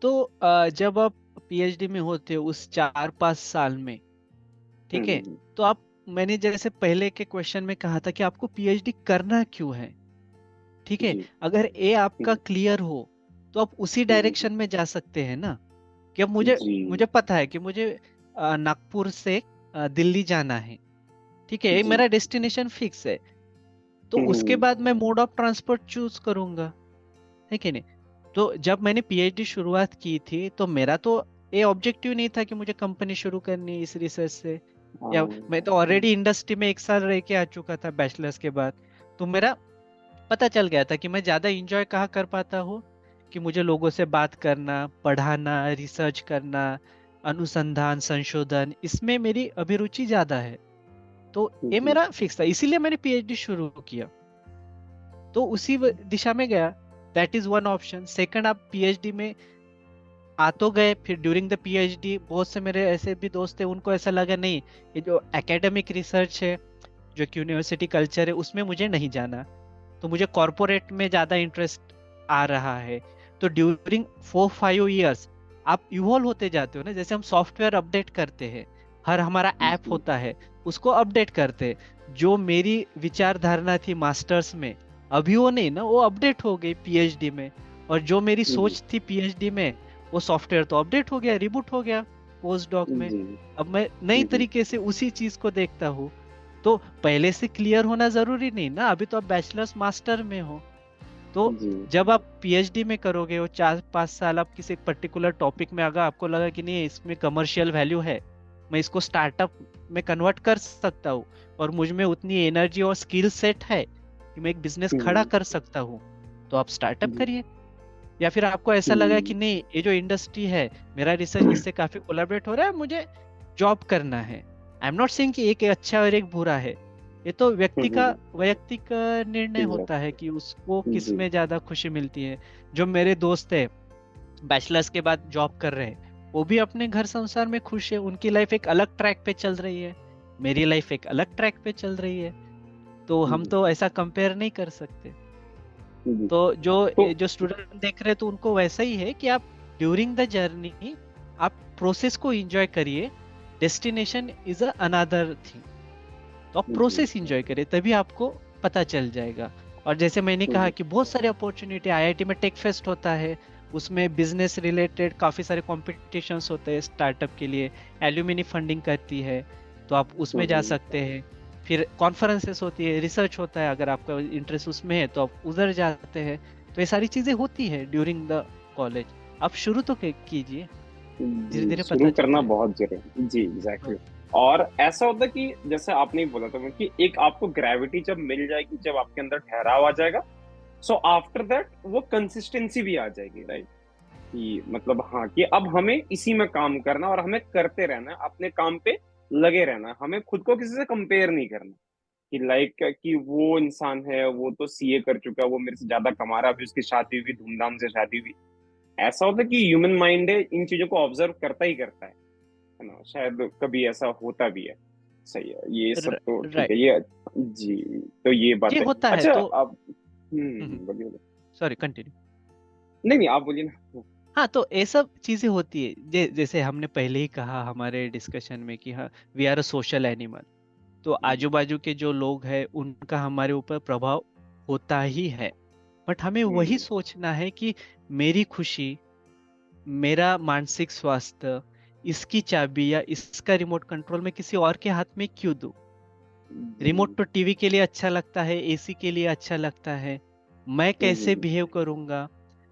तो जब आप पीएचडी में होते हो उस 4-5 साल में, है? ठीक है, तो आप, मैंने जैसे पहले के क्वेश्चन में कहा था कि आपको पीएचडी करना क्यों है। ठीक है। जी। अगर ए आपका क्लियर हो तो आप उसी डायरेक्शन में जा सकते हैं ना। कि अब मुझे जी मुझे पता है कि मुझे नागपुर से दिल्ली जाना है। ठीक है, ये जी। मेरा डेस्टिनेशन फिक्स है। तो उसके बाद मैं मोड ऑफ ट्रांसपोर्ट चूज करूंगा, है कि नहीं। तो जब मैंने पीएचडी शुरुआत की थी तो मेरा तो ये ऑब्जेक्टिव नहीं था कि मुझे कंपनी शुरू करनी है इस रिसर्च से, या मैं तो ऑलरेडी इंडस्ट्री में 1 साल रह के आ चुका था बैचलर्स के बाद। तो मेरा पता चल गया था कि मैं ज्यादा इंजॉय कहाँ कर पाता हूँ, कि मुझे लोगों से बात करना, पढ़ाना, रिसर्च करना, अनुसंधान, संशोधन, इसमें मेरी अभिरुचि ज्यादा है। तो ये जी। मेरा फिक्स था, इसीलिए मैंने पीएचडी शुरू किया, तो उसी दिशा में गया। That is one option. Second, आप पीएचडी में आ तो गए, फिर ड्यूरिंग द पीएचडी बहुत से मेरे ऐसे भी दोस्त थे, उनको ऐसा लगा नहीं, ये जो एकेडमिक रिसर्च है, जो कि यूनिवर्सिटी कल्चर है, उसमें मुझे नहीं जाना, तो मुझे कॉरपोरेट में ज़्यादा इंटरेस्ट आ रहा है। तो ड्यूरिंग 4-5 ईयर्स आप इवॉल्व होते जाते हो ना, जैसे हम सॉफ्टवेयर अपडेट करते हैं, हर हमारा ऐप जी। होता है उसको अपडेट करते हैं। जो मेरी विचारधारणा थी मास्टर्स में, अभी वो नहीं ना, वो अपडेट हो गई पीएचडी में। और जो मेरी जी। सोच थी पीएचडी में, वो सॉफ्टवेयर तो अपडेट हो गया, रिबूट हो गया पोस्ट डॉक में। जी। अब मैं नई तरीके से उसी चीज को देखता हूँ। तो पहले से क्लियर होना जरूरी नहीं ना, अभी तो आप बैचलर्स मास्टर में हो। तो जी। जब आप पीएचडी में करोगे, वो 4-5 साल आप किसी पर्टिकुलर टॉपिक में, अगर आपको लगा कि नहीं इसमें कमर्शियल वैल्यू है, मैं इसको स्टार्टअप में कन्वर्ट कर सकता हूँ, और मुझ में उतनी एनर्जी और स्किल सेट है कि मैं एक बिजनेस खड़ा कर सकता हूँ, तो आप स्टार्टअप जी। करिए। या फिर आपको ऐसा लगा कि नहीं, ये जो इंडस्ट्री है, मेरा रिसर्च इससे काफी कोलैबोरेट हो रहा है, मुझे जॉब करना है। आई एम नॉट सेइंग कि एक अच्छा और एक बुरा है, ये तो व्यक्ति का वैयक्तिक निर्णय होता है कि उसको किस जी। में ज्यादा खुशी मिलती है। जो मेरे दोस्त है बैचलर्स के बाद जॉब कर रहे हैं, वो भी अपने घर संसार में खुश है, उनकी लाइफ एक अलग ट्रैक पे चल रही है, मेरी लाइफ एक अलग ट्रैक पे चल रही है। तो हम जी। तो ऐसा कंपेयर नहीं कर सकते। जी। तो जो तो जो स्टूडेंट देख रहे हैं, तो उनको वैसा ही है कि आप ड्यूरिंग द जर्नी आप प्रोसेस को एंजॉय करिए, डेस्टिनेशन इज अनदर थिंग। तो आप जी। प्रोसेस एंजॉय करिए, तभी आपको पता चल जाएगा। और जैसे मैंने कहा कि बहुत सारे अपॉर्चुनिटी, आईआईटी में टेक फेस्ट होता है, उसमें बिजनेस रिलेटेड काफी सारे कॉम्पिटिशन्स होते हैं स्टार्टअप के लिए, एल्यूमिनी फंडिंग करती है, तो आप उसमें जा सकते हैं। फिर कॉन्फ्रेंसेस होती है, रिसर्च होता है, अगर आपका इंटरेस्ट उसमें है तो आप उधर जाते हैं। तो ये सारी चीजें होती है ड्यूरिंग द कॉलेज। आप शुरू तो कीजिए, धीरे जी, धीरे शुरू पता करना चलता है। बहुत जरूरी है। जी, हाँ। एग्जैक्टली। और ऐसा होता है कि जैसे आपने ही बोला था कि एक आपको ग्रेविटी जब मिल जाएगी, जब आपके अंदर ठहराव आ जाएगा, सो आफ्टर दैट वो कंसिस्टेंसी भी आ जाएगी, राइट? कि मतलब हाँ, कि अब हमें इसी में काम करना और हमें करते रहना है, अपने काम पे लगे रहना है, हमें खुद को किसी से कंपेयर नहीं करना कि लाइक कि वो इंसान है, वो तो सीए कर चुका है, वो मेरे से ज्यादा कमा रहा है, अभी उसकी शादी हुई, धूमधाम से शादी हुई। ऐसा होता है कि ह्यूमन माइंड है, इन चीजों को ऑब्जर्व करता ही करता है ना, शायद कभी ऐसा होता भी है। सही है, ये सब तो ठीक है राइट, ये। जी। तो ये ये बात है। होता है अच्छा, तो। अब बोलिए बोलिए। Sorry, continue. नहीं नहीं, आप बोलिए ना। हाँ, तो ये सब चीजें होती है, जैसे हमने पहले ही कहा हमारे डिस्कशन में कि हाँ, we are a social animal. तो आजू बाजू के जो लोग हैं, उनका हमारे ऊपर प्रभाव होता ही है। बट हमें वही हम्म। सोचना है कि मेरी खुशी, मेरा मानसिक स्वास्थ्य, इसकी चाबी या इसका रिमोट कंट्रोल मैं किसी और के हाथ में क्यों दूं। रिमोट जी। तो टीवी के लिए अच्छा लगता है, एसी के लिए अच्छा लगता है, मैं कैसे हम्म। बिहेव करूंगा,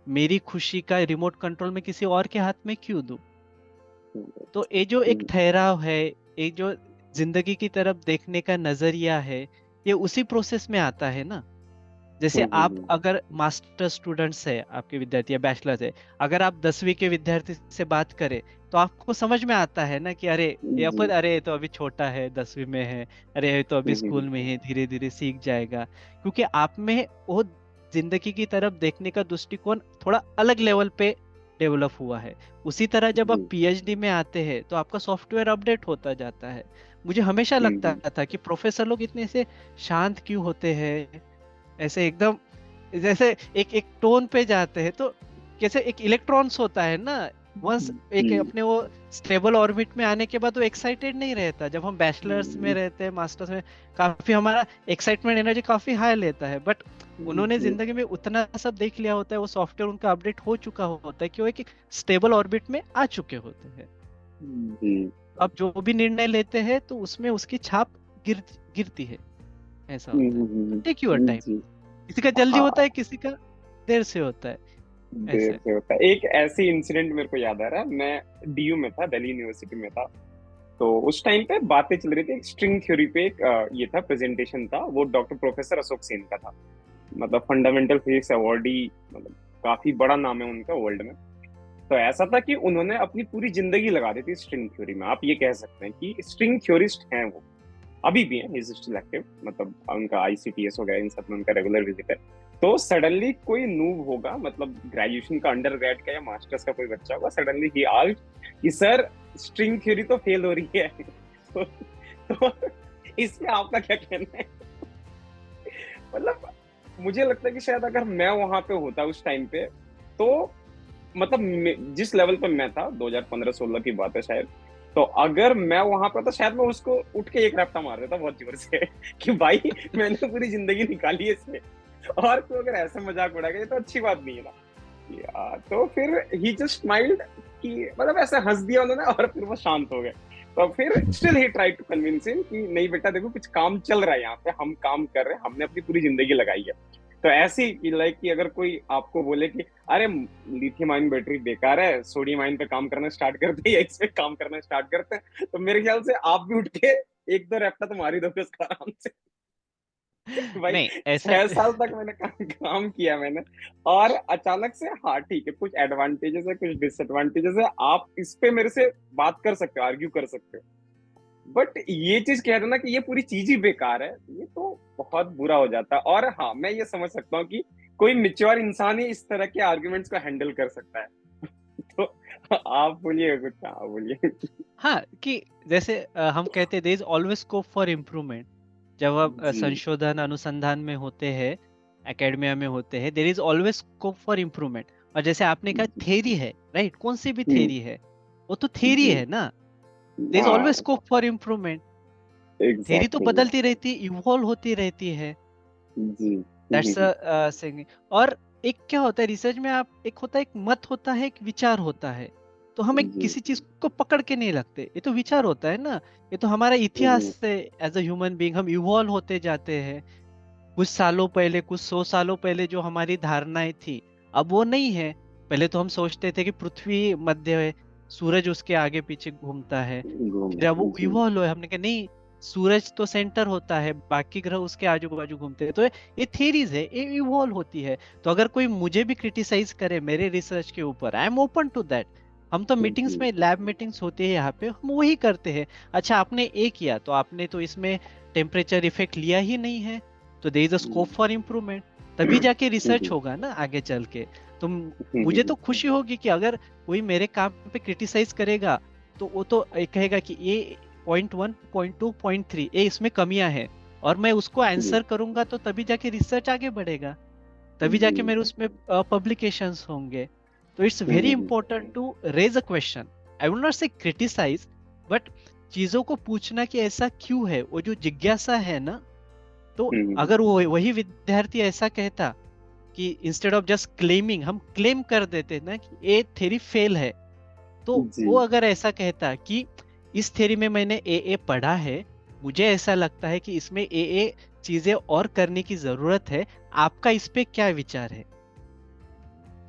मेरी खुशी का रिमोट कंट्रोल में किसी और के हाथ में क्यों दूं। तो ये जो एक हम्म। ठहराव है, एक जो जिंदगी की तरफ देखने का नजरिया है, ये उसी प्रोसेस में आता है ना। जैसे आप हम्म। अगर मास्टर स्टूडेंट्स है, आपके विद्यार्थी या बैचलर्स है, अगर आप 10वीं के विद्यार्थी से बात करें, तो आपको समझ में आता है ना कि अरे ये जी। अपन, अरे ये तो अभी छोटा है, 10वीं में है, अरे ये तो अभी हम्म। स्कूल में है, धीरे धीरे सीख जाएगा। क्योंकि आप में वो जिंदगी की तरफ देखने का दृष्टिकोण थोड़ा अलग लेवल पे डेवलप हुआ है। उसी तरह जब आप जी। पीएचडी में आते हैं, तो आपका सॉफ्टवेयर अपडेट होता जाता है। मुझे हमेशा लगता हम्म। था कि प्रोफेसर लोग इतने से शांत क्यों होते हैं, ऐसे एकदम जैसे एक एक टोन पे जाते हैं, तो कैसे एक इलेक्ट्रॉन्स होता है ना, वंस एक जी। अपने वो स्टेबल ऑर्बिट में आने के बाद वो एक्साइटेड नहीं रहता। जब हम बैचलर्स में हम्म। रहते हैं, मास्टर्स में, काफी हमारा एक्साइटमेंट एनर्जी काफी हाई लेता है। बट उन्होंने जी। जिंदगी में उतना सब देख लिया होता है, वो सॉफ्टवेयर उनका अपडेट हो चुका होता है कि वो एक स्टेबल ऑर्बिट में आ चुके होते हैं। जी। अब जो भी निर्णय लेते हैं, तो उसमें उसकी छाप गिरती है, ऐसा होता है। तो टेक योर टाइम। जी। किसी का जल्दी होता हाँ, है, किसी का देर से होता है, देर ऐसे। से होता है। एक ऐसी इंसिडेंट मेरे को याद आ रहा है, मैं डीयू में था, दिल्ली यूनिवर्सिटी में था। तो उस टाइम पे बातें चल रही थी, एक स्ट्रिंग थ्योरी पे एक ये था, प्रेजेंटेशन था, वो डॉक्टर प्रोफेसर अशोक सेन का था। मतलब फंडामेंटल फिजिक्स अवार्डी, मतलब काफी बड़ा नाम है उनका वर्ल्ड में। तो ऐसा था कि उन्होंने अपनी पूरी जिंदगी लगा दी थी स्ट्रिंग थ्योरी में, आप ये कह सकते हैं कि स्ट्रिंग थ्योरिस्ट हैं वो। अभी भी है, इज स्टिल एक्टिव, मतलब उनका आईसीटीएस वगैरह इन सब में उनका रेगुलर विजिट है। तो सडनली कोई नूब होगा, मतलब ग्रेजुएशन का अंडर ग्रेड का या मास्टर्स का कोई बच्चा होगा, सडनली ही आस्क्ड कि सर स्ट्रिंग थ्योरी तो फेल हो रही है। तो इसमें आपका क्या कहना है? मतलब मुझे लगता है कि शायद अगर मैं वहां पे होता उस टाइम पे, तो मतलब जिस लेवल पे मैं था, 2015-16 की बात है शायद, तो अगर मैं वहां पर, तो शायद मैं उसको उठ के एक रैप्टा मार देता बहुत जोर से कि भाई मैंने पूरी जिंदगी निकाली है इसमें, और तू अगर ऐसा मजाक उड़ाएगा ये तो अच्छी बात नहीं है ना। तो फिर ही जस्ट स्माइल्ड कि मतलब ऐसे हंस दिया उन्होंने, और फिर वो शांत हो गए। तो फिर स्टिल ही ट्राई टू कन्विंस हिम कि नहीं बेटा देखो कुछ काम चल रहा है यहाँ पे, हम काम कर रहे हैं, हमने अपनी पूरी जिंदगी लगाई है। तो ऐसे ही लाइक कि अगर कोई आपको बोले कि अरे लिथियम आयन बैटरी बेकार है, सोडियम आयन पे काम करना स्टार्ट करते हैं या इस पे काम करना स्टार्ट करते हैं, तो मेरे ख्याल से आप भी उठ के एक दो रैप्टा तो मार ही दोगे उसका आराम से। भाई नहीं ऐसा 6 साल तक मैंने काम किया मैंने, और अचानक से हाँ ठीक है, कुछ एडवांटेजेस है कुछ डिसएडवांटेजेस है, आप इस पे मेरे से बात कर सकते हो, आर्ग्यू कर सकते हो, बट ये चीज कह देना कि ये पूरी चीज ही बेकार है, ये तो बहुत बुरा हो जाता है। और हाँ मैं ये समझ सकता हूँ कि कोई मिच्योर इंसान ही इस तरह के आर्ग्यूमेंट्स को हैंडल कर सकता है। तो आप बोलिए कुछ, हाँ बोलिए। हाँ, कि जैसे हम कहते हैं there is always scope for improvement. जब आप जी। संशोधन अनुसंधान में होते हैं, एकेडमिया में होते हैं, there is always scope for improvement. और जैसे आपने कहा थ्योरी है, राइट, कौन सी भी हम्म। थ्योरी है, वो तो थ्योरी जी। है ना। देयर इज ऑलवेज हाँ। Scope for improvement. थ्योरी तो एग्जैक्टली। बदलती रहती है, इवॉल्व होती रहती है। जी। That's a thing. और एक क्या होता है रिसर्च में, आप एक होता है, एक मत होता है, एक विचार होता है। तो हम एक जी। किसी चीज को पकड़ के नहीं लगते, ये तो विचार होता है ना। ये तो हमारा इतिहास हम्म। से एज अ ह्यूमन बीइंग हम इवॉल्व होते जाते हैं। कुछ सालों पहले, कुछ 100 सालों पहले जो हमारी धारणाएं थी, अब वो नहीं है। पहले तो हम सोचते थे कि पृथ्वी मध्य है, सूरज उसके आगे पीछे घूमता है। फिर अब वो जी। इवॉल्व है, हमने कहा नहीं, सूरज तो सेंटर होता है, बाकी ग्रह उसके आजू बाजू घूमते हैं। तो ये थियरीज है, ये इवॉल्व होती है। तो अगर कोई मुझे भी क्रिटिसाइज करे मेरे रिसर्च के ऊपर, I am open to that. हम तो मीटिंग्स जी। में, लैब मीटिंग्स होती है यहाँ पे, हम वही करते हैं। अच्छा आपने ये किया, तो आपने तो इसमें टेम्परेचर इफेक्ट लिया ही नहीं है, तो there is a scope for improvement. तभी जाके रिसर्च होगा ना आगे चल के। तो मुझे तो खुशी होगी कि अगर कोई मेरे काम पे क्रिटिसाइज करेगा, तो वो तो कहेगा कि ये पॉइंट 1, पॉइंट 2, पॉइंट 3 ये इसमें कमियां हैं, और मैं उसको आंसर करूंगा, तो तभी जाके रिसर्च आगे बढ़ेगा, तभी जाके मेरे उसमें पब्लिकेशंस होंगे। तो it's very important to raise a question. I will not say criticize, but चीजों को पूछना कि ऐसा क्यों है, वो जो जिज्ञासा है ना। तो अगर वो वही विद्यार्थी ऐसा कहता कि इंस्टेड ऑफ जस्ट क्लेमिंग, हम क्लेम कर देते ना कि ये थ्योरी फेल है, तो वो जी। अगर ऐसा कहता कि इस थ्योरी में मैंने ए पढ़ा है, मुझे ऐसा लगता है कि इसमें ए चीजें और करने की जरूरत है, आपका इस पे क्या विचार है।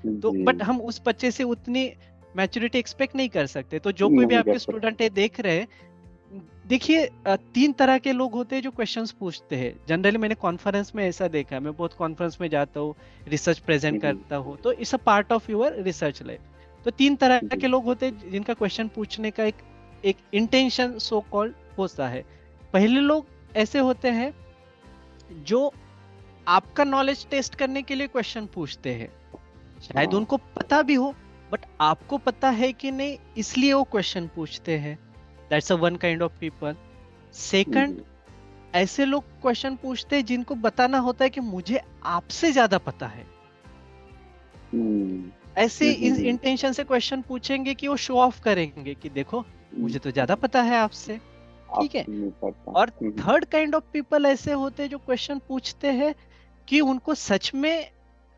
तो जी। बट हम उस बच्चे से उतनी मैच्योरिटी एक्सपेक्ट नहीं कर सकते। तो जो कोई भी नहीं कर आपके सकते। स्टूडेंट है देख रहे हैं, देखिए 3 तरह के लोग होते हैं जो क्वेश्चंस पूछते हैं जनरली। मैंने कॉन्फ्रेंस में ऐसा देखा है, मैं बहुत कॉन्फ्रेंस में जाता हूँ, रिसर्च प्रेजेंट करता हूँ, तो it's a part of your research life. तो 3 तरह जी। के लोग होते हैं जिनका क्वेश्चन पूछने का एक एक इंटेंशन सो कॉल्ड होता है। पहले लोग ऐसे होते हैं जो आपका नॉलेज टेस्ट करने के लिए क्वेश्चन पूछते हैं, शायद हाँ। उनको पता भी हो, बट आपको पता है कि नहीं, इसलिए वो क्वेश्चन पूछते हैं। That's a one kind of people. Second, जी। ऐसे लोग क्वेश्चन पूछते हैं जिनको बताना होता है कि मुझे आपसे ज्यादा पता है। हम्म। ऐसे इस इंटेंशन से क्वेश्चन पूछेंगे कि वो शो ऑफ करेंगे कि देखो मुझे तो ज्यादा पता है आपसे। ठीक है। आपको नहीं पता। और थर्ड काइंड ऑफ पीपल ऐसे होते हैं जो क्वेश्चन पूछते हैं कि उनको सच में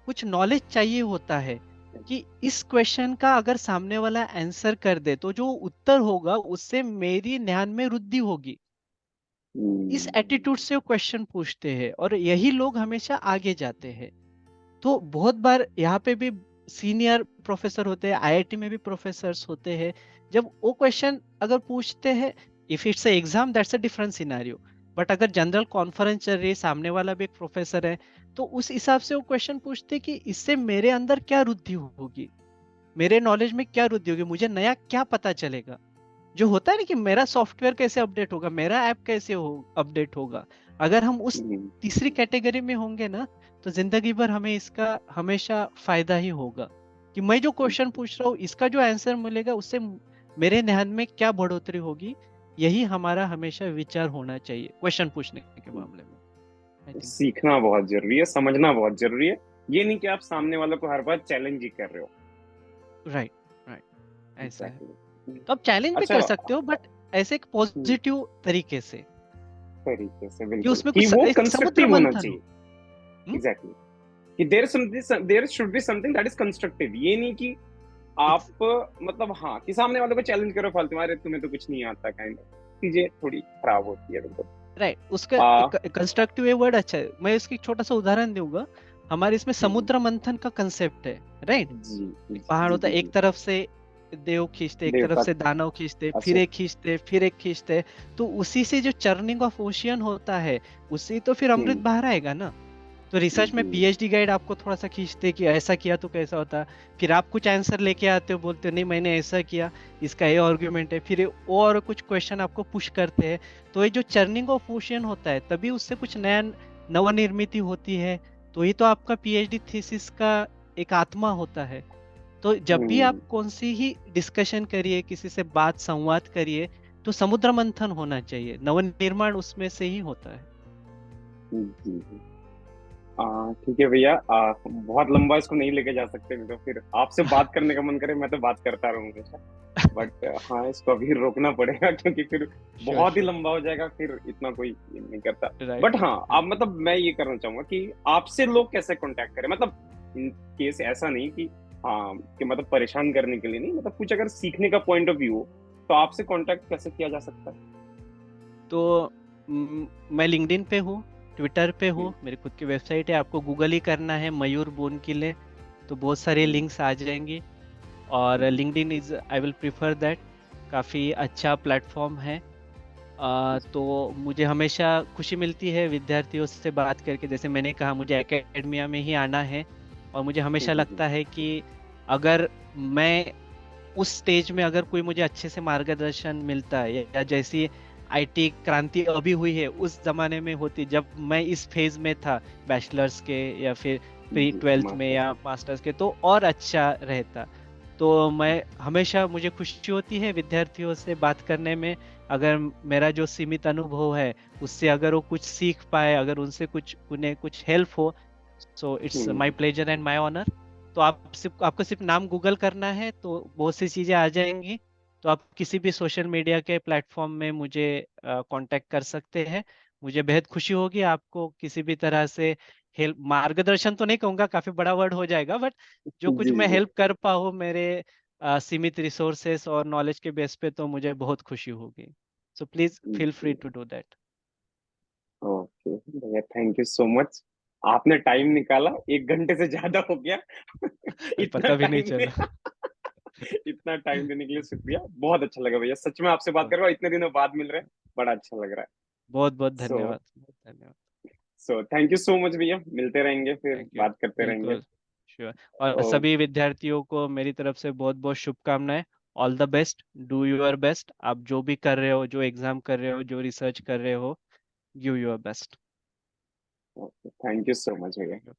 कुछ नॉलेज चाहिए होता है, कि इस क्वेश्चन का अगर सामने वाला आंसर कर दे तो जो उत्तर होगा उससे मेरी ज्ञान में वृद्धि होगी। इस एटीट्यूड से वो क्वेश्चन पूछते हैं, और यही लोग हमेशा आगे जाते हैं। तो बहुत बार यहाँ पे भी सीनियर प्रोफेसर होते हैं, आईआईटी में भी प्रोफेसर्स होते हैं, जब वो क्वेश्चन अगर पूछते हैं, if it's a exam that's a different scenario, but अगर जनरल कॉन्फ्रेंस चल रही है, सामने वाला भी एक प्रोफेसर है, तो उस हिसाब से वो क्वेश्चन पूछते हैं कि इससे मेरे अंदर क्या वृद्धि होगी, मेरे नॉलेज में क्या वृद्धि होगी, मुझे नया क्या पता चलेगा। जो होता है ना कि मेरा सॉफ्टवेयर कैसे अपडेट होगा, मेरा ऐप कैसे अपडेट होगा, अगर हम उस हम्म, तीसरी कैटेगरी में होंगे ना, तो जिंदगी भर हमें इसका हमेशा फायदा ही होगा। कि मैं जो क्वेश्चन पूछ रहा हूँ, इसका जो आंसर मिलेगा, उससे मेरे ध्यान में क्या बढ़ोतरी होगी, यही हमारा हमेशा विचार होना चाहिए क्वेश्चन पूछने के मामले में। I think so. सीखना बहुत जरूरी है, समझना बहुत जरूरी है। ये नहीं कि आप सामने वालों को हर बार चैलेंज ही कर रहे हो। राइट, राइट, ऐसा है। एग्जैक्टली। तो आप चैलेंज भी अच्छा। कर सकते हो, बट ऐसे एक हम्म, पॉजिटिव तरीके से, तरीके से कि बिल्कुल, उसमें कि कुछ वो एक समुद्र कंस्ट्रक्टिव होना मंथन चाहिए। हो। हम्म? एग्जैक्टली, कि there should be something that is constructive. ये नहीं कि आप मतलब हाँ कि सामने वालों को चैलेंज करो फालतू, अरे तुम्हें तो कुछ नहीं आता, काइंड ऑफ चीजें थोड़ी खराब होती है बिल्कुल। राइट, उसका आ कंस्ट्रक्टिव ये वर्ड अच्छा है। मैं इसकी छोटा सा उदाहरण दूंगा। हमारे इसमें हम्म, समुद्र मंथन का कंसेप्ट है, राइट। जी जी पहाड़ जी होता जी है, जी। एक तरफ से देव खींचते, एक तरफ देवता से दानव खींचते, फिर असुर। एक खींचते, फिर एक खींचते। तो उसी से जो चर्निंग ऑफ ओशियन होता है, उससे तो फिर अमृत हम्म, बाहर आएगा ना। तो रिसर्च में जी पीएचडी गाइड आपको थोड़ा सा खींचते कि ऐसा किया तो कैसा होता। फिर आप कुछ आंसर लेके आते हो, बोलते हो नहीं मैंने ऐसा किया, इसका ये आर्ग्यूमेंट है, फिर और कुछ क्वेश्चन आपको पुश करते हैं। तो ये जो चर्निंग ऑफ ओशियन होता है, तभी उससे कुछ नया नवनिर्मित होती है। तो ये तो आपका पीएचडी थीसिस का एक आत्मा होता है। तो जब भी आप हम्म, कौन सी ही डिस्कशन करिए, किसी से बात संवाद करिए, तो समुद्र मंथन होना चाहिए, नवनिर्माण उसमें से ही होता है। जी जी। ठीक है भैया, बहुत लंबा इसको नहीं लेके जा सकते, नहीं तो फिर आपसे बात करने का मन करे, मैं तो बात करता रहूंगा। बट हाँ, इसको अभी रोकना पड़ेगा क्योंकि फिर श्योर, बहुत ही श्योर। लंबा हो जाएगा, फिर इतना कोई ये नहीं करता। राइट, बट हाँ, राइट। आप मतलब मैं ये करना चाहूंगा कि आपसे लोग कैसे कांटेक्ट करें, मतलब इन केस ऐसा नहीं कि हाँ कि मतलब परेशान करने के लिए नहीं, मतलब कुछ अगर सीखने का पॉइंट ऑफ व्यू हो तो आपसे कांटेक्ट कैसे किया जा सकता है? तो मैं लिंक्डइन पे हूँ, ट्विटर पे हूँ, हम्म, मेरी खुद की वेबसाइट है। आपको गूगल ही करना है मयूर बोनकिले, तो बहुत सारे हम्म, लिंक्स आ जाएंगी। और hmm, LinkedIn is, I will prefer that, काफ़ी अच्छा प्लेटफॉर्म है। तो मुझे हमेशा खुशी मिलती है विद्यार्थियों से बात करके। जैसे मैंने कहा, मुझे एकेडमिया में ही आना है, और मुझे हमेशा हम्म, लगता है कि अगर मैं उस स्टेज में, अगर कोई मुझे अच्छे से मार्गदर्शन मिलता है, या जैसी आईटी क्रांति अभी हुई है उस जमाने में होती, जब मैं इस फेज में था, बैचलर्स के या फिर प्री जी ट्वेल्थ में मास्टर्स या में। मास्टर्स के, तो और अच्छा रहता। तो मैं हमेशा, मुझे खुशी होती है विद्यार्थियों से बात करने में। अगर मेरा जो सीमित अनुभव है, उससे अगर वो कुछ सीख पाए, अगर उनसे कुछ, उन्हें कुछ हेल्प हो, so it's my hmm, pleasure and my honour. तो आपको सिर्फ नाम गूगल करना है, तो बहुत सी चीजें आ जाएंगी। तो आप किसी भी सोशल मीडिया के प्लेटफॉर्म में मुझे कांटेक्ट कर सकते हैं। मुझे बेहद खुशी होगी आपको किसी भी तरह से हेल्प, मार्गदर्शन तो नहीं कहूंगा, काफी बड़ा वर्ड हो जाएगा, बट जो कुछ जी मैं जी। हेल्प कर पाऊँ मेरे सीमित रिसोर्सेस और नॉलेज के बेस पे, तो मुझे बहुत खुशी होगी। सो प्लीज फील फ्री जी टू डू दैट। ओके भैया, थैंक यू सो मच। आपने टाइम निकाला, 1 घंटे से ज्यादा हो गया। इतना पता भी नहीं टाइम चला। इतना टाइम देने के लिए शुक्रिया, बहुत अच्छा लगा भैया, सच में आपसे बात कर रहा हूँ, इतने दिनों बाद मिल रहे हैं, बड़ा अच्छा लग रहा है। बहुत बहुत सो धन्यवाद, बहुत धन्यवाद। थैंक यू सो मच भैया, मिलते रहेंगे, फिर थैंक यू। बात करते रहेंगे। बिल्कुल, श्योर। और ओ, सभी विद्यार्थियों को मेरी तरफ से बहुत बहुत शुभकामनाएं। All the best, do your best. आप जो भी कर रहे हो, जो एग्जाम कर रहे हो, जो रिसर्च कर रहे हो, give your best. Thank you so much भैया।